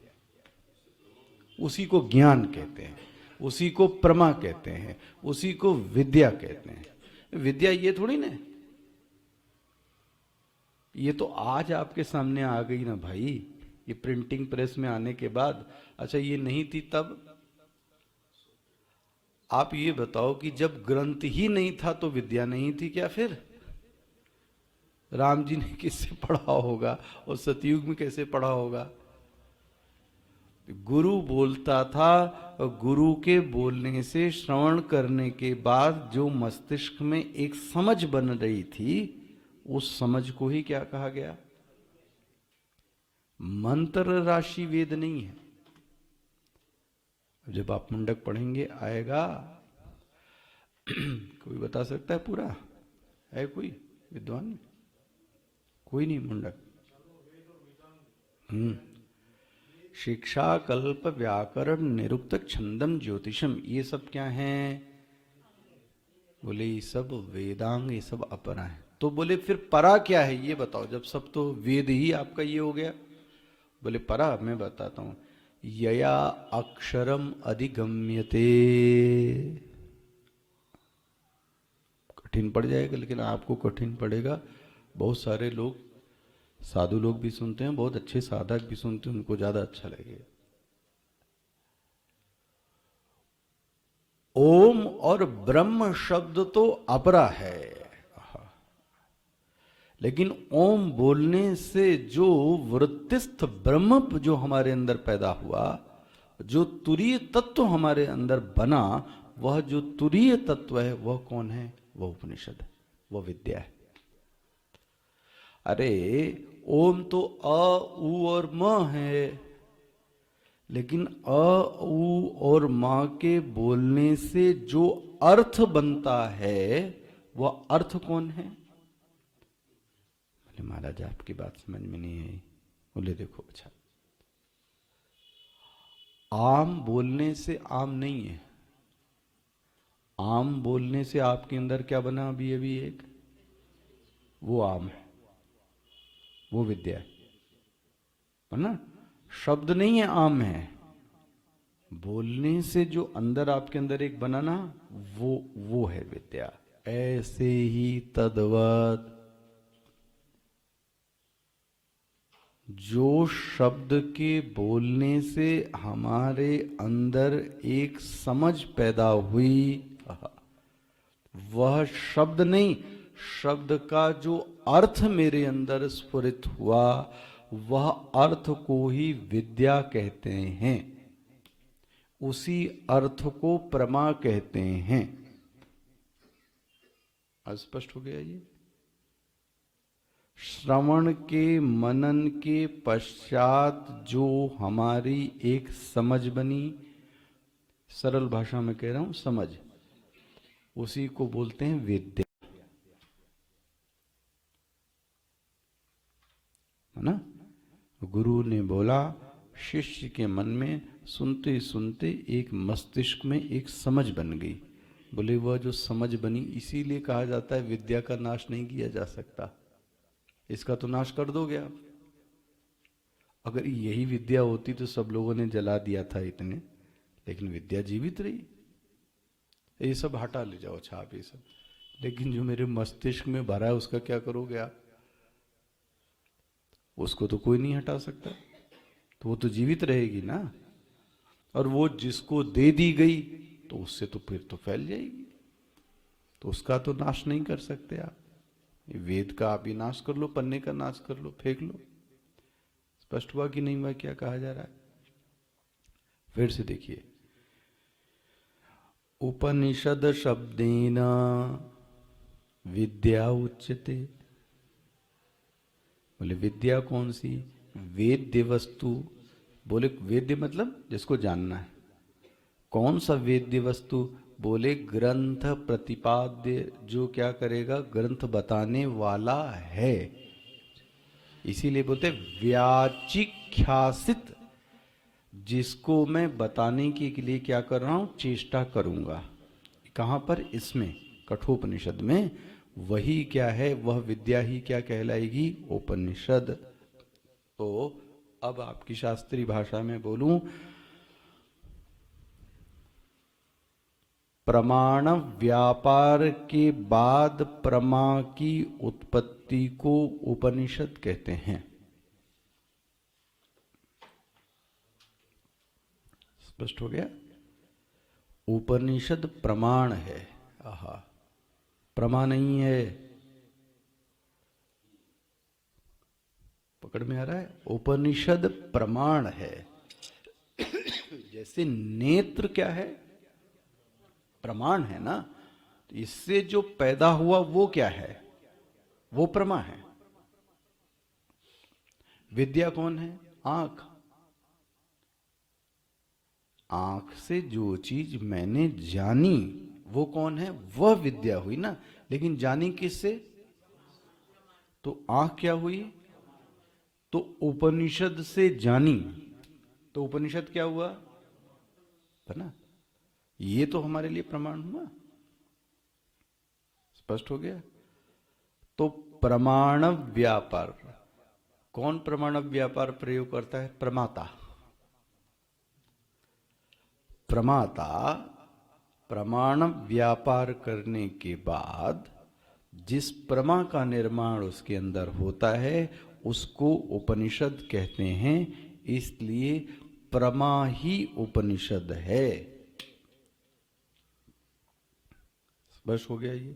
उसी को ज्ञान कहते हैं, उसी को प्रमा कहते हैं, उसी को विद्या कहते हैं। विद्या ये थोड़ी ना, ये तो आज आपके सामने आ गई ना भाई, ये प्रिंटिंग प्रेस में आने के बाद। अच्छा, ये नहीं थी तब? आप ये बताओ कि जब ग्रंथ ही नहीं था तो विद्या नहीं थी क्या? फिर राम जी ने किससे पढ़ा होगा और सतयुग में कैसे पढ़ा होगा? गुरु बोलता था, और गुरु के बोलने से, श्रवण करने के बाद जो मस्तिष्क में एक समझ बन रही थी, उस समझ को ही क्या कहा गया? मंत्र राशि वेद नहीं है। जब आप मुंडक पढ़ेंगे आएगा। कोई बता सकता है पूरा? है कोई विद्वान? कोई नहीं मुंडक। शिक्षा, कल्प, व्याकरण, निरुक्तक, छंदम, ज्योतिषम, ये सब क्या हैं? बोले ये सब वेदांग, ये सब अपरा है। तो बोले फिर परा क्या है ये बताओ, जब सब तो वेद ही आपका ये हो गया। बोले परा मैं बताता हूं, यया अक्षरम अधिगम्यते। कठिन पड़ जाएगा, लेकिन आपको कठिन पड़ेगा। बहुत सारे लोग, साधु लोग भी सुनते हैं, बहुत अच्छे साधक भी सुनते हैं, उनको ज्यादा अच्छा लगेगा। ओम और ब्रह्म शब्द तो अपरा है, लेकिन ओम बोलने से जो वृत्तिस्थ ब्रह्म जो हमारे अंदर पैदा हुआ, जो तुरीय तत्व हमारे अंदर बना, वह जो तुरीय तत्व है वह कौन है? वह उपनिषद है, वह विद्या है। अरे ओम तो अ उ और म है, लेकिन अ उ और म के बोलने से जो अर्थ बनता है वह अर्थ कौन है? बोले महाराज आपकी बात समझ में नहीं आई। बोले देखो, अच्छा आम बोलने से आम नहीं है। आम बोलने से आपके अंदर क्या बना? अभी एक, वो आम है, वो विद्या है ना? शब्द नहीं है, आम है। बोलने से जो अंदर आपके अंदर एक बना ना, वो है विद्या। ऐसे ही तद्वत जो शब्द के बोलने से हमारे अंदर एक समझ पैदा हुई, वह शब्द नहीं, शब्द का जो अर्थ मेरे अंदर स्फुरित हुआ, वह अर्थ को ही विद्या कहते हैं। उसी अर्थ को प्रमा कहते हैं। स्पष्ट हो गया ये? श्रवण के मनन के पश्चात जो हमारी एक समझ बनी, सरल भाषा में कह रहा हूं, समझ, उसी को बोलते हैं विद्या, है ना? गुरु ने बोला, शिष्य के मन में सुनते सुनते एक मस्तिष्क में एक समझ बन गई। बोले वह जो समझ बनी, इसीलिए कहा जाता है विद्या का नाश नहीं किया जा सकता। इसका तो नाश कर दोगे आप। अगर यही विद्या होती तो सब लोगों ने जला दिया था इतने, लेकिन विद्या जीवित रही। ये सब हटा ले जाओ छाप, ये सब, लेकिन जो मेरे मस्तिष्क में भरा है उसका क्या करोगे आप? उसको तो कोई नहीं हटा सकता, तो वो तो जीवित रहेगी ना। और वो जिसको दे दी गई तो उससे तो फिर तो फैल जाएगी, तो उसका तो नाश नहीं कर सकते आप। वेद का आप ही नाश कर लो, पन्ने का नाश कर लो, फेंक लो। स्पष्ट हुआ कि नहीं हुआ क्या कहा जा रहा है? फिर से देखिए, उपनिषद शब्देन विद्या उच्यते। बोले विद्या कौन सी? वेद्य वस्तु। बोले वेद्य मतलब जिसको जानना है। कौन सा वेद्य वस्तु? बोले ग्रंथ प्रतिपाद्य, जो क्या करेगा, ग्रंथ बताने वाला है। इसीलिए बोलते व्याचिख्यासित, जिसको मैं बताने के लिए क्या कर रहा हूं, चेष्टा करूंगा। कहां पर, इसमें कठोपनिषद में। वही क्या है, वह विद्या ही क्या कहलाएगी, उपनिषद। तो अब आपकी शास्त्रीय भाषा में बोलूं, प्रमाण व्यापार के बाद प्रमा की उत्पत्ति को उपनिषद कहते हैं। स्पष्ट हो गया। उपनिषद प्रमाण है। आहा, प्रमा नहीं है। पकड़ में आ रहा है। उपनिषद प्रमाण है। जैसे नेत्र क्या है, प्रमाण है ना। तो इससे जो पैदा हुआ वो क्या है, वो प्रमा है। विद्या कौन है, आंख। आंख से जो चीज मैंने जानी वो कौन है, वह विद्या हुई ना। लेकिन जानी किससे, तो आंख क्या हुई, तो उपनिषद से जानी, तो उपनिषद क्या हुआ, है ना। ये तो हमारे लिए प्रमाण हुआ। स्पष्ट हो गया। तो प्रमाण व्यापार, कौन प्रमाण व्यापार प्रयोग करता है, प्रमाता। प्रमाता प्रमाण व्यापार करने के बाद जिस प्रमा का निर्माण उसके अंदर होता है उसको उपनिषद कहते हैं। इसलिए प्रमा ही उपनिषद है। बस हो गया ये।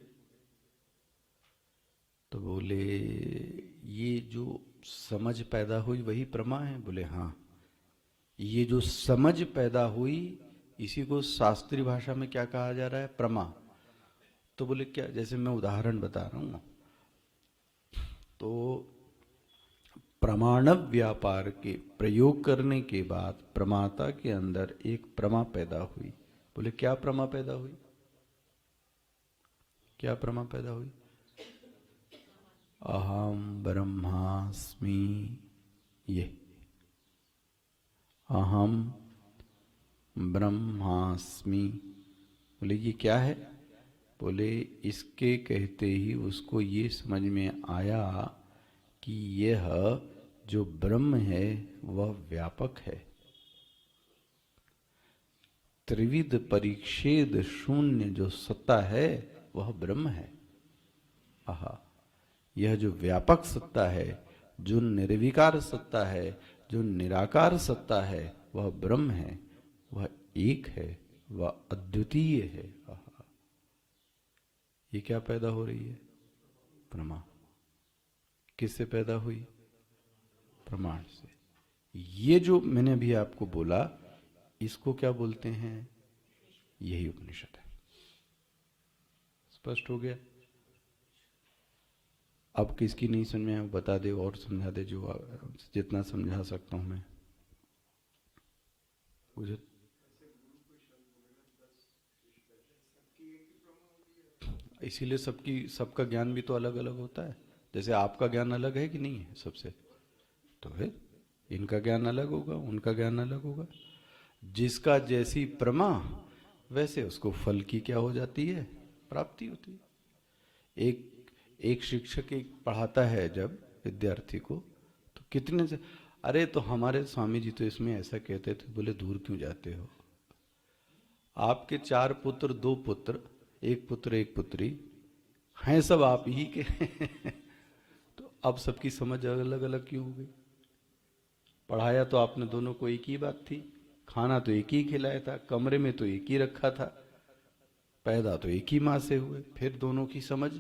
तो बोले ये जो समझ पैदा हुई वही प्रमा है, बोले हाँ। ये जो समझ पैदा हुई इसी को शास्त्रीय भाषा में क्या कहा जा रहा है, प्रमा। तो बोले क्या, जैसे मैं उदाहरण बता रहा हूं, तो प्रमाण व्यापार के प्रयोग करने के बाद प्रमाता के अंदर एक प्रमा पैदा हुई। बोले क्या प्रमा पैदा हुई, क्या प्रमा पैदा हुई, अहम ब्रह्मास्मि। ये अहम ब्रह्मास्मि, बोले ये क्या है, बोले इसके कहते ही उसको ये समझ में आया कि यह जो ब्रह्म है वह व्यापक है, त्रिविध परिच्छेद शून्य जो सत्ता है वह ब्रह्म है। आहा, यह जो व्यापक सत्ता है, जो निर्विकार सत्ता है, जो निराकार सत्ता है, वह ब्रह्म है, वह एक है, वह अद्वितीय है। आहा, ये क्या पैदा हो रही है, प्रमा। किससे पैदा हुई, प्रमाण से। ये जो मैंने अभी आपको बोला इसको क्या बोलते हैं, यही उपनिषद है। स्पष्ट हो गया। अब किसकी नहीं समझ में बता दे और समझा दे, जो जितना समझा सकता हूं मैं। मुझे इसीलिए सबका ज्ञान भी तो अलग अलग होता है। जैसे आपका ज्ञान अलग है कि नहीं है सबसे, तो फिर इनका ज्ञान अलग होगा, उनका ज्ञान अलग होगा। जिसका जैसी प्रमा वैसे उसको फल की क्या हो जाती है, प्राप्ति होती है। एक शिक्षक एक पढ़ाता है जब विद्यार्थी को, तो कितने से, अरे तो हमारे स्वामी जी तो इसमें ऐसा कहते थे। बोले दूर क्यों जाते हो, आपके 4 पुत्र 2 पुत्र, एक पुत्र एक पुत्री हैं, सब आप ही के तो अब सबकी समझ अलग अलग क्यों हो गई। पढ़ाया तो आपने दोनों को एक ही बात थी, खाना तो एक ही खिलाया था, कमरे में तो एक ही रखा था, पैदा तो एक ही माँ से हुए, फिर दोनों की समझ।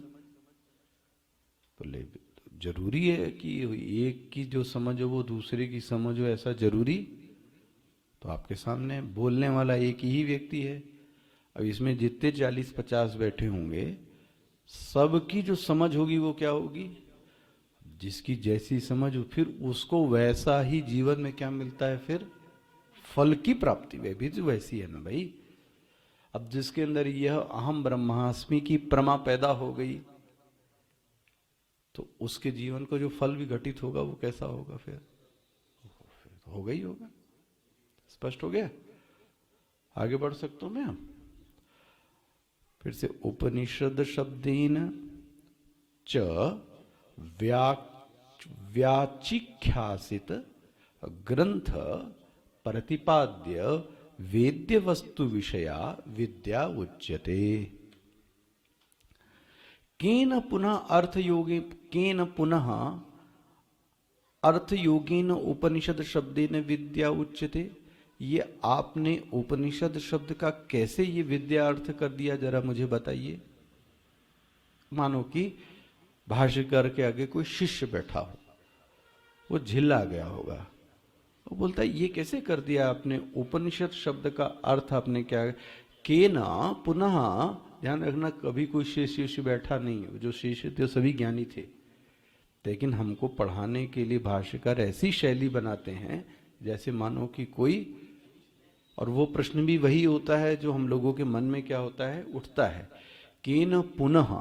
बोले जरूरी है कि एक की जो समझ हो वो दूसरे की समझ हो, ऐसा जरूरी। तो आपके सामने बोलने वाला एक ही व्यक्ति है। अब इसमें जितने 40-50 बैठे होंगे सबकी जो समझ होगी वो क्या होगी, जिसकी जैसी समझ हो, फिर उसको वैसा ही जीवन में क्या मिलता है, फिर फल की प्राप्ति। वे भी तो वैसी है ना भाई। अब जिसके अंदर यह अहम ब्रह्मास्मि की प्रमा पैदा हो गई, तो उसके जीवन को जो फल भी घटित होगा वो कैसा होगा? फिर होगा ही होगा। स्पष्ट हो गया? आगे बढ़ सकता हूं मैं? फिर से, उपनिषद शब्देन च व्याचिख्यासित ग्रंथ प्रतिपाद्य वेद्य वस्तु विषया विद्या उच्यते। केन पुनः अर्थयोगेन उपनिषद शब्देन विद्या उच्यते। ये आपने उपनिषद शब्द का कैसे ये विद्या अर्थ कर दिया, जरा मुझे बताइए। मानो कि भाष्यकार के आगे कोई शिष्य बैठा हो, वो झिल्ला गया होगा, वो बोलता है ये कैसे कर दिया आपने, उपनिषद शब्द का अर्थ आपने क्या? केना पुनः, ध्यान रखना कभी कोई शिष्य बैठा नहीं, जो शिष्य थे सभी ज्ञानी थे, लेकिन हमको पढ़ाने के लिए भाष्यकार ऐसी शैली बनाते हैं जैसे मानो कि कोई, और वो प्रश्न भी वही होता है जो हम लोगों के मन में क्या होता है, उठता है। केन पुनः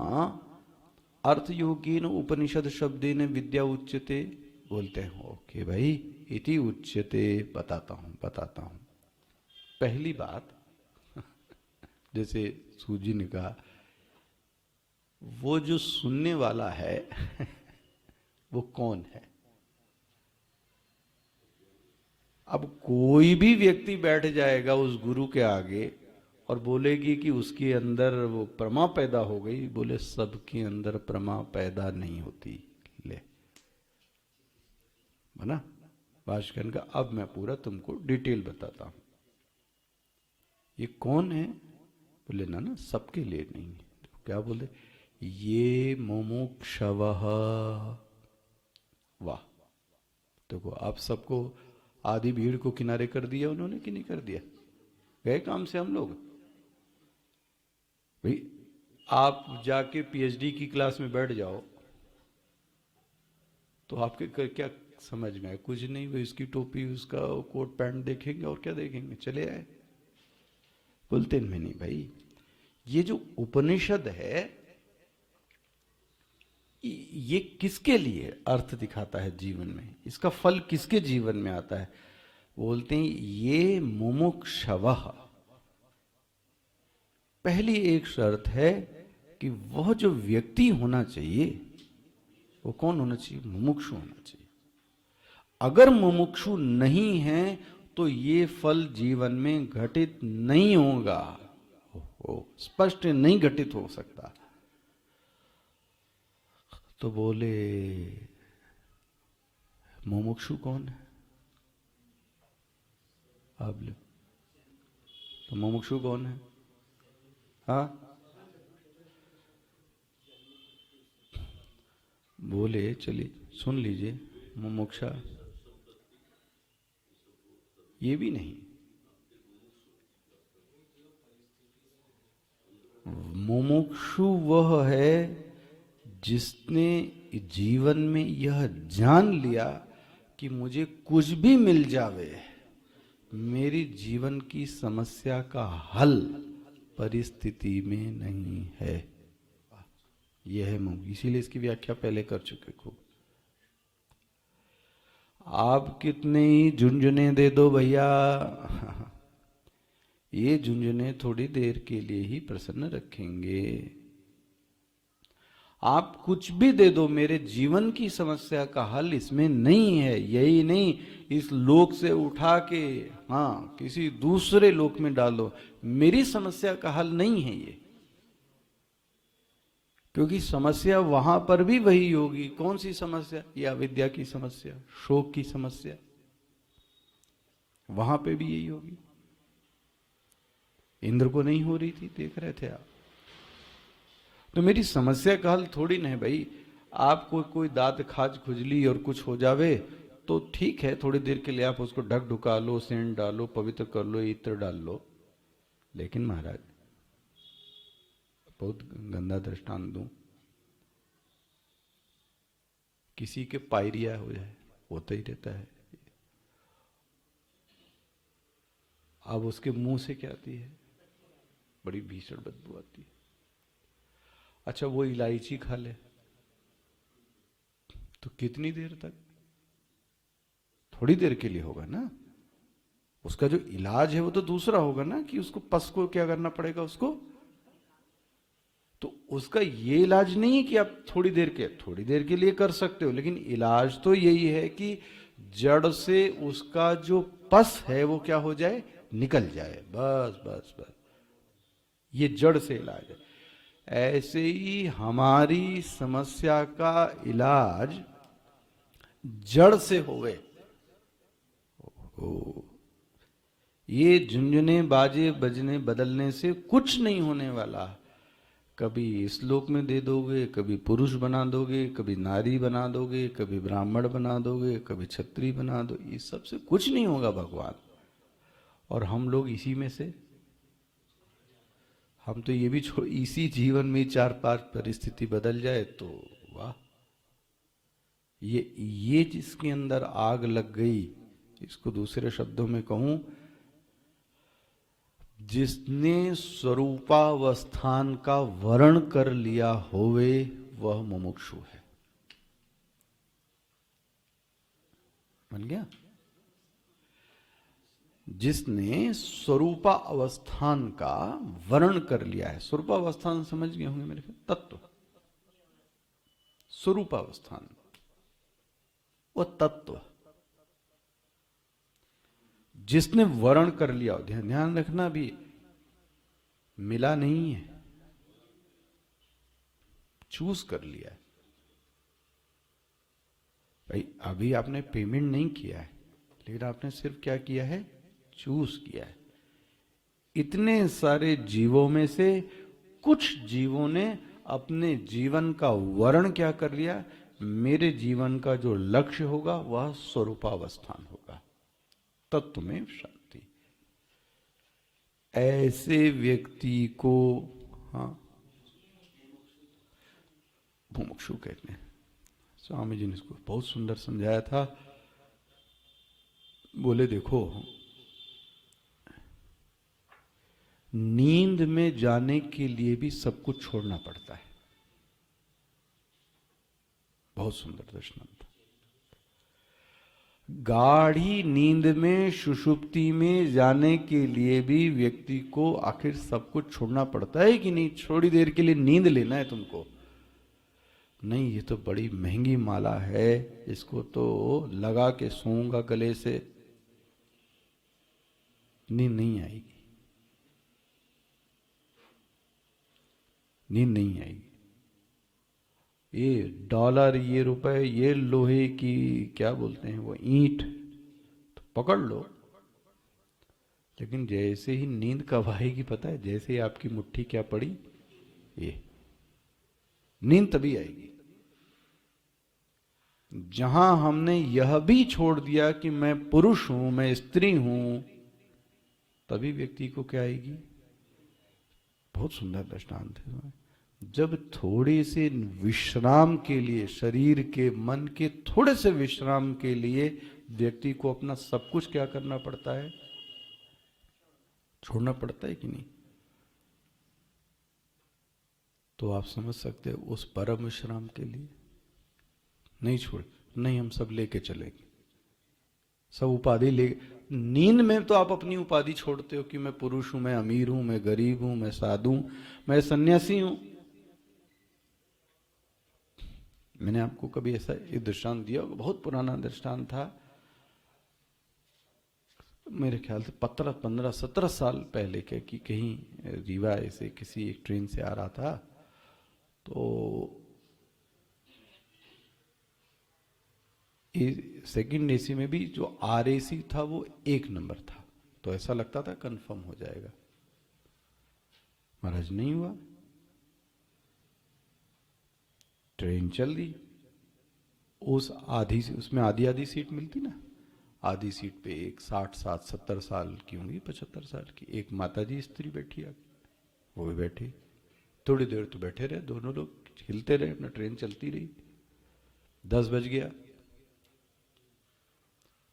अर्थयोगेन उपनिषद शब्देन विद्या उच्यते। बोलते हैं ओके भाई, इति उच्यते। बताता हूं। पहली बात, जैसे सूजी ने कहा, वो जो सुनने वाला है वो कौन है? अब कोई भी व्यक्ति बैठ जाएगा उस गुरु के आगे और बोलेगी कि उसके अंदर वो प्रमा पैदा हो गई, बोले सबके अंदर प्रमा पैदा नहीं होती। ले बना भाष्कर का। अब मैं पूरा तुमको डिटेल बताता हूं। ये कौन है? बोले ना सबके लिए नहीं है। तो क्या बोले? ये मुमुक्षवः। वाह, देखो आप सबको, आधी भीड़ को किनारे कर दिया उन्होंने कि नहीं कर दिया? गए काम से हम लोग। भाई आप जाके पीएचडी की क्लास में बैठ जाओ तो आपके क्या समझ में आए? कुछ नहीं, वो इसकी टोपी, उसका कोट पैंट देखेंगे और क्या देखेंगे, चले आए। बोलते में नहीं भाई, ये जो उपनिषद है ये किसके लिए अर्थ दिखाता है जीवन में, इसका फल किसके जीवन में आता है? बोलते हैं ये मुमुक्षवः। पहली एक शर्त है कि वह जो व्यक्ति होना चाहिए वो कौन होना चाहिए? मुमुक्षु होना चाहिए। अगर मुमुक्षु नहीं है तो ये फल जीवन में घटित नहीं होगा, स्पष्ट नहीं घटित हो सकता। तो बोले मुमुक्षु कौन है? आप ले तो मुमुक्षु कौन है? हाँ, बोले चलिए सुन लीजिए। मुमुक्षा ये भी नहीं, मुमुक्षु वह है जिसने जीवन में यह जान लिया कि मुझे कुछ भी मिल जावे, मेरी जीवन की समस्या का हल परिस्थिति में नहीं है। यह है मुमुक्षु। इसीलिए इसकी व्याख्या पहले कर चुके खूब। आप कितने ही झुंझुने दे दो भैया, ये झुंझुने थोड़ी देर के लिए ही प्रसन्न रखेंगे। आप कुछ भी दे दो, मेरे जीवन की समस्या का हल इसमें नहीं है। यही नहीं, इस लोक से उठा के हाँ किसी दूसरे लोक में डालो, मेरी समस्या का हल नहीं है ये। क्योंकि समस्या वहां पर भी वही होगी। कौन सी समस्या? ये अविद्या की समस्या, शोक की समस्या, वहां पे भी यही होगी। इंद्र को नहीं हो रही थी, देख रहे थे आप। तो मेरी समस्या का हल थोड़ी ना है भाई। आपको कोई दांत खाज खुजली और कुछ हो जावे तो ठीक है, थोड़ी देर के लिए आप उसको ढक ढुका लो, सेंट डालो, पवित्र कर लो, इत्र डाल लो। लेकिन महाराज, बहुत गंदा दृष्टांत दूं, किसी के पायरिया हो जाए, होता ही रहता है। अब उसके मुंह से क्या आती है? बड़ी भीषण बदबू आती है। अच्छा, वो इलायची खा ले तो कितनी देर तक? थोड़ी देर के लिए होगा ना। उसका जो इलाज है वो तो दूसरा होगा ना, कि उसको पस को क्या करना पड़ेगा उसको। तो उसका ये इलाज नहीं है कि आप थोड़ी देर के लिए कर सकते हो, लेकिन इलाज तो यही है कि जड़ से उसका जो पस है वो क्या हो जाए, निकल जाए। बस बस बस, ये जड़ से इलाज है। ऐसे ही हमारी समस्या का इलाज जड़ से होवे। ये झुंझुने बाजे बजने बदलने से कुछ नहीं होने वाला। कभी इस लोक में दे दोगे, कभी पुरुष बना दोगे, कभी नारी बना दोगे, कभी ब्राह्मण बना दोगे, कभी क्षत्रिय बना दो, इस सब से कुछ नहीं होगा भगवान। और हम लोग इसी में से, हम तो ये भी छोड़, इसी जीवन में 4-5 परिस्थिति बदल जाए तो वाह। ये जिसके अंदर आग लग गई, इसको दूसरे शब्दों में कहूं, जिसने स्वरूपावस्थान का वर्ण कर लिया होवे, वह मुमुक्षु है। बन गया। जिसने स्वरूपावस्थान का वर्ण कर लिया है। स्वरूपावस्थान समझ गए होंगे मेरे ख्याल, तत्व। स्वरूपावस्थान वो तत्व जिसने वर्ण कर लिया। ध्यान रखना, भी मिला नहीं है, चूज कर लिया है। भाई अभी आपने पेमेंट नहीं किया है, लेकिन आपने सिर्फ क्या किया है, चूज किया है। इतने सारे जीवों में से कुछ जीवों ने अपने जीवन का वर्ण क्या कर लिया, मेरे जीवन का जो लक्ष्य होगा वह स्वरूपावस्थान होगा, तत्व में शांति। ऐसे व्यक्ति को हाँ मुमुक्षु कहते हैं। स्वामी जी ने इसको बहुत सुंदर समझाया था। बोले देखो, नींद में जाने के लिए भी सब कुछ छोड़ना पड़ता है। बहुत सुंदर दृष्टांत। गाढ़ी नींद में, सुषुप्ति में जाने के लिए भी व्यक्ति को आखिर सब कुछ छोड़ना पड़ता है कि नहीं? थोड़ी देर के लिए नींद लेना है तुमको, नहीं ये तो बड़ी महंगी माला है, इसको तो लगा के सोऊंगा गले से, नींद नहीं आएगी, नींद नहीं आएगी। ये डॉलर, ये रुपए, ये लोहे की क्या बोलते हैं वो ईंट, तो पकड़ लो, लेकिन जैसे ही नींद कब आएगी पता है? जैसे ही आपकी मुट्ठी क्या पड़ी, ये नींद तभी आएगी। जहां हमने यह भी छोड़ दिया कि मैं पुरुष हूं, मैं स्त्री हूं, तभी व्यक्ति को क्या आएगी? बहुत सुंदर दृष्टांत है। जब थोड़े से विश्राम के लिए, शरीर के मन के थोड़े से विश्राम के लिए व्यक्ति को अपना सब कुछ क्या करना पड़ता है, छोड़ना पड़ता है कि नहीं? तो आप समझ सकते हो उस परम विश्राम के लिए नहीं छोड़, नहीं हम सब लेके चलेंगे, सब उपाधि ले। नींद में तो आप अपनी उपाधि छोड़ते हो कि मैं पुरुष हूं, मैं अमीर हूं, मैं गरीब हूं, मैं साधु, मैं सन्यासी हूं। मैंने आपको कभी ऐसा एक दृष्टांत दिया, बहुत पुराना दृष्टांत था, मेरे ख्याल से 15-17 साल पहले के, कि कहीं रीवा ऐसे किसी एक ट्रेन से आ रहा था, तो सेकंड एसी में भी जो RAC था वो 1 नंबर था, तो ऐसा लगता था कंफर्म हो जाएगा। महाराज नहीं हुआ, ट्रेन चल दी, उसमें आधी सीट मिलती ना, आधी सीट पे एक 60-70 साल की होंगी, 75 साल की एक माताजी स्त्री बैठी आगे, वो भी बैठी। थोड़ी देर तो बैठे रहे, दोनों लोग हिलते रहे, अपना ट्रेन चलती रही। 10 बज गया,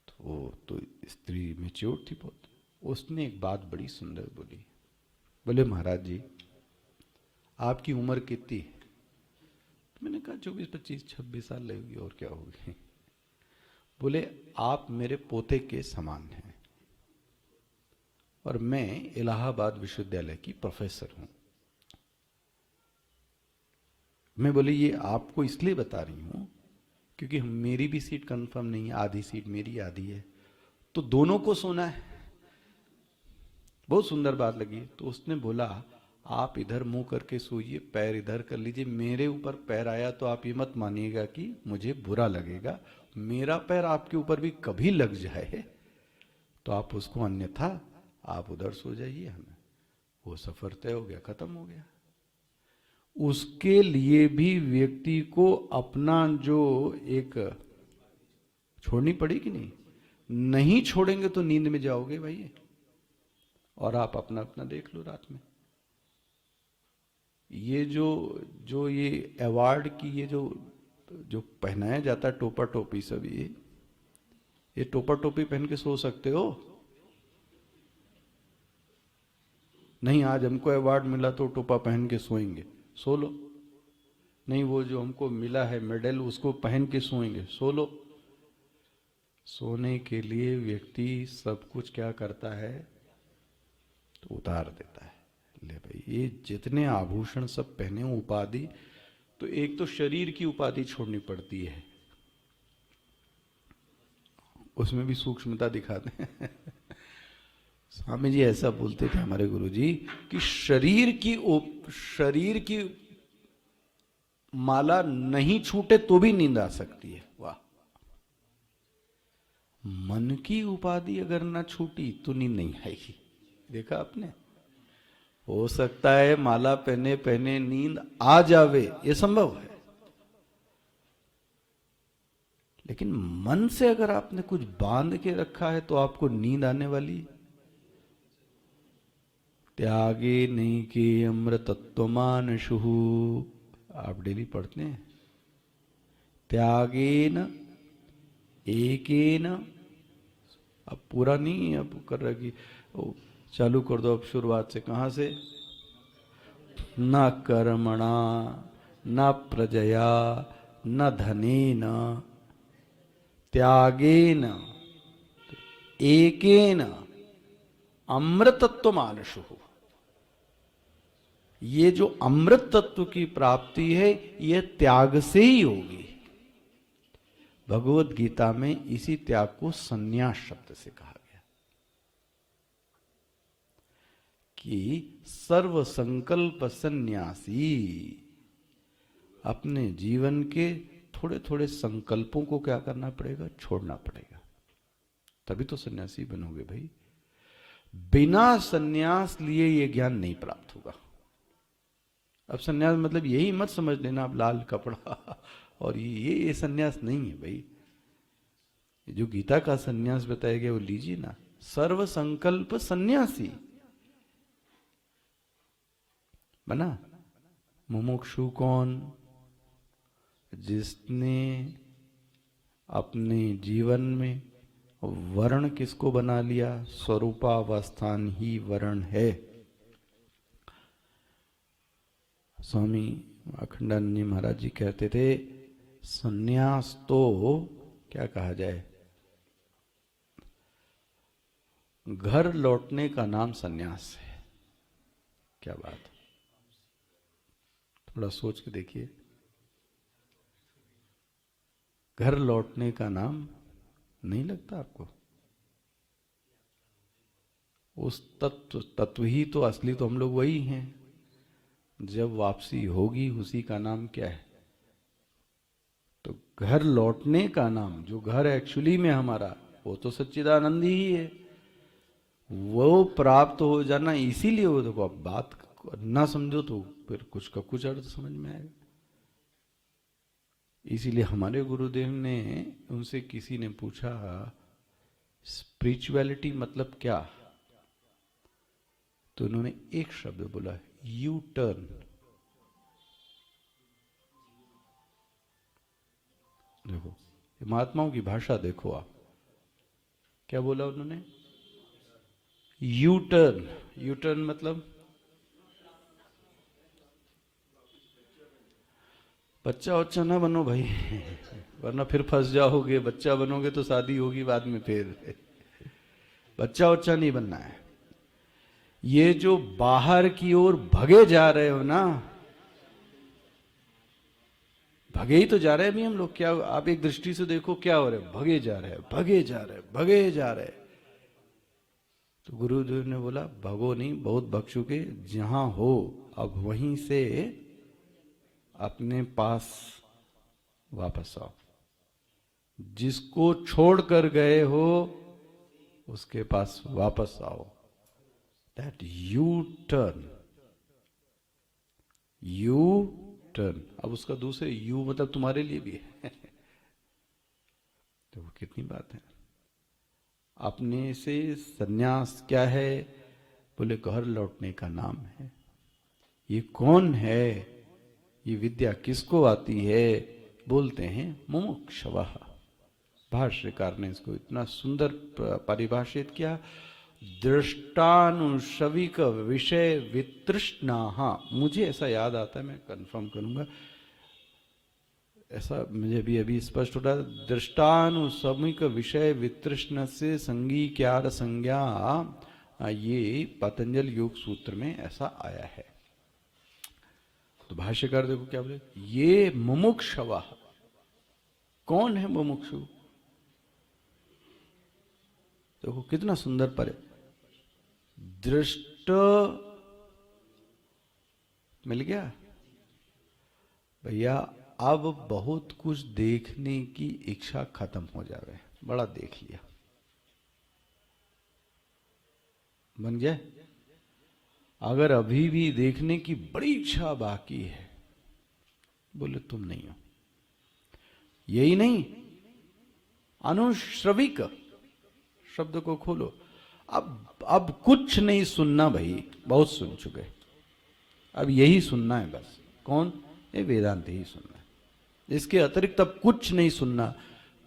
तो वो तो स्त्री मैच्योर थी बहुत, उसने एक बात बड़ी सुंदर बोली। बोले महाराज जी आपकी उम्र कितनी है? मैंने कहा 24, 25, 26 साल लगेगी और क्या होगी। बोले आप मेरे पोते के समान हैं और मैं इलाहाबाद विश्वविद्यालय की प्रोफेसर हूं। मैं बोले ये आपको इसलिए बता रही हूं क्योंकि मेरी भी सीट कंफर्म नहीं है, आधी सीट मेरी आधी है, तो दोनों को सोना है। बहुत सुंदर बात लगी। तो उसने बोला आप इधर मुंह करके सोइए, पैर इधर कर लीजिए, मेरे ऊपर पैर आया तो आप ये मत मानिएगा कि मुझे बुरा लगेगा, मेरा पैर आपके ऊपर भी कभी लग जाए तो आप उसको, अन्यथा आप उधर सो जाइए। हमें वो सफर तय हो गया, खत्म हो गया। उसके लिए भी व्यक्ति को अपना जो एक छोड़नी पड़ी कि नहीं, नहीं छोड़ेंगे तो नींद में जाओगे भाई, और आप अपना अपना देख लो रात में। ये जो ये अवार्ड की ये जो पहनाया जाता है टोपा टोपी, सब ये टोपा टोपी पहन के सो सकते हो? नहीं आज हमको अवार्ड मिला तो टोपा पहन के सोएंगे, सो लो। नहीं वो जो हमको मिला है मेडल उसको पहन के सोएंगे, सो लो। सोने के लिए व्यक्ति सब कुछ क्या करता है, तो उतार देता है। ले भाई ये जितने आभूषण सब पहने उपाधि, तो एक तो शरीर की उपाधि छोड़नी पड़ती है, उसमें भी सूक्ष्मता दिखाते हैं। स्वामी जी ऐसा बोलते थे हमारे गुरुजी कि शरीर की माला नहीं छूटे तो भी नींद आ सकती है। वाह। मन की उपाधि अगर ना छूटी तो नींद नहीं आएगी। देखा आपने? हो सकता है माला पहने पहने नींद आ जावे, ये संभव है, लेकिन मन से अगर आपने कुछ बांध के रखा है तो आपको नींद आने वाली। त्यागे नहीं के अमृतत्वमान शुहु, आप डेली पढ़ते हैं। त्यागेन एकेन, अब पूरा नहीं अब कर रहा कि चालू कर दो अब शुरुआत से। कहां से? न कर्मणा न प्रजया न धनेन त्यागेन एकेन अमृतत्व मानशु। ये जो अमृत तत्व की प्राप्ति है यह त्याग से ही होगी। भगवत गीता में इसी त्याग को संन्यास शब्द से कहा गया कि सर्व संकल्प संन्यासी, अपने जीवन के थोड़े थोड़े संकल्पों को क्या करना पड़ेगा, छोड़ना पड़ेगा, तभी तो सन्यासी बनोगे भाई। बिना सन्यास लिए ये ज्ञान नहीं प्राप्त होगा। अब सन्यास मतलब यही मत समझ लेना अब लाल कपड़ा और ये सन्यास नहीं है भाई। जो गीता का सन्यास बताया गया वो लीजिए ना। सर्व संकल्प सन्यासी बना। मुमुक्षु कौन? जिसने अपने जीवन में वर्ण किसको बना लिया? स्वरूपावस्थान ही वर्ण है। स्वामी अखंडानंद जी महाराज जी कहते थे सन्यास तो क्या कहा जाए, घर लौटने का नाम सन्यास है। क्या बात, थोड़ा सोच के देखिए। घर लौटने का नाम नहीं लगता आपको? उस तत्व ही तो असली तो हम लोग वही हैं। जब वापसी होगी उसी का नाम क्या है? तो घर लौटने का नाम, जो घर एक्चुअली में हमारा, वो तो सच्चिदानंद ही है। वो प्राप्त हो जाना, इसीलिए वो देखो, अब बात ना समझो तो फिर कुछ का कुछ अर्थ समझ में आएगा। इसीलिए हमारे गुरुदेव ने, उनसे किसी ने पूछा स्पिरिचुअलिटी मतलब क्या, तो उन्होंने एक शब्द बोला, यू टर्न। देखो महात्माओं की भाषा देखो आप, क्या बोला उन्होंने? U turn. यू टर्न मतलब बच्चा उच्चा ना बनो भाई, वरना फिर फंस जाओगे। बच्चा बनोगे तो शादी होगी बाद में, फिर बच्चा उच्चा नहीं बनना है। ये जो बाहर की ओर भगे जा रहे हो ना, भगे ही तो जा रहे हैं अभी हम लोग। क्या आप एक दृष्टि से देखो, क्या हो रहे, भगे जा रहे हैं, भगे जा रहे हैं, भगे जा रहे हैं। तो गुरुदेव ने बोला भगो नहीं, बहुत भग चुके, जहां हो अब वहीं से अपने पास वापस आओ। जिसको छोड़कर गए हो उसके पास वापस आओ। That U turn, U turn. अब उसका दूसरे यू मतलब तुम्हारे लिए भी है। तो वो कितनी बात है। अपने से सन्यास क्या है? बोले घर लौटने का नाम है। ये कौन है? ये विद्या किसको आती है? बोलते हैं मुमुक्षवः। भाष्यकार ने इसको इतना सुंदर परिभाषित किया, दृष्टानुशविक विषय वितृष्णा। मुझे ऐसा याद आता है, मैं कंफर्म करूंगा, ऐसा मुझे अभी स्पष्ट हो रहा है। दृष्टानुशविक विषय वितृष्ण से संगीक्यार संज्ञा, ये पतंजल योग सूत्र में ऐसा आया है। तो भाष्यकार देखो क्या बोले, ये मुमुक्षवः। कौन है मुमुक्षु? देखो कितना सुंदर पर दृष्ट मिल गया भैया। अब बहुत कुछ देखने की इच्छा खत्म हो जावे, बड़ा देख लिया, बन गया। अगर अभी भी देखने की बड़ी इच्छा बाकी है, बोले तुम नहीं हो। यही नहीं, अनुश्रविक शब्द को खोलो। अब कुछ नहीं सुनना भाई, बहुत सुन चुके, अब यही सुनना है बस। कौन? ये वेदांत ही सुनना है, इसके अतिरिक्त अब कुछ नहीं सुनना।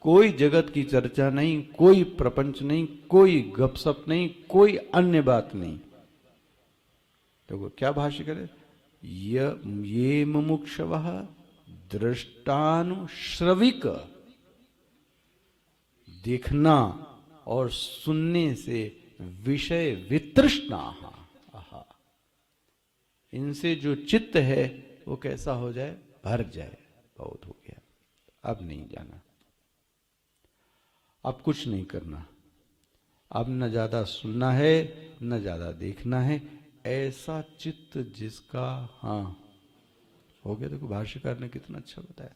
कोई जगत की चर्चा नहीं, कोई प्रपंच नहीं, कोई गपसप नहीं, कोई अन्य बात नहीं। तो क्या भाष्य करे, ये मुमुक्षवः दृष्टानुश्रविक, देखना और सुनने से विषय वितृष्णा, इनसे जो चित्त है वो कैसा हो जाए, भर जाए। बहुत हो गया, अब नहीं जाना, अब कुछ नहीं करना, अब न ज्यादा सुनना है न ज्यादा देखना है। ऐसा चित्त जिसका हो गया। देखो भाष्यकार ने कितना अच्छा बताया।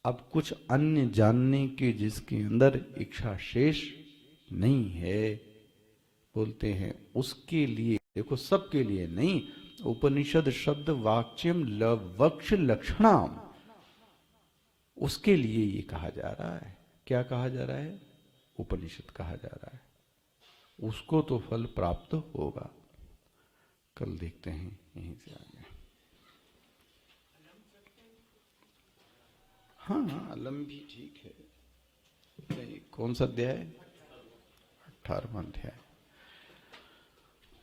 अब कुछ अन्य जानने की जिसके अंदर इच्छा शेष नहीं है, बोलते हैं उसके लिए। देखो सबके लिए नहीं, उपनिषद शब्द वाक्यम वक्ष लक्षणाम, उसके लिए ये कहा जा रहा है। क्या कहा जा रहा है? उपनिषद कहा जा रहा है। उसको तो फल प्राप्त होगा। कल देखते हैं यहीं से आगे। हाँ, अलम भी ठीक है। नहीं, कौन सा अध्याय? 18वां अध्याय।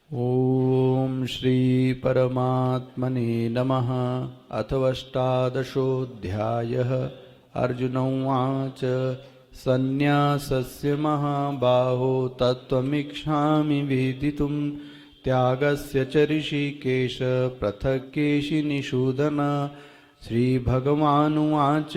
ओम श्री परमात्मने नमः। अथवष्टादशोऽध्यायः। अर्जुन उवाच सन्न्यासस्य महाबाहो तत्त्वमिच्छामि वेदितुं त्यागस्य च ऋषिकेश पृथक् केशिनिषूदन। श्रीभगवानुवाच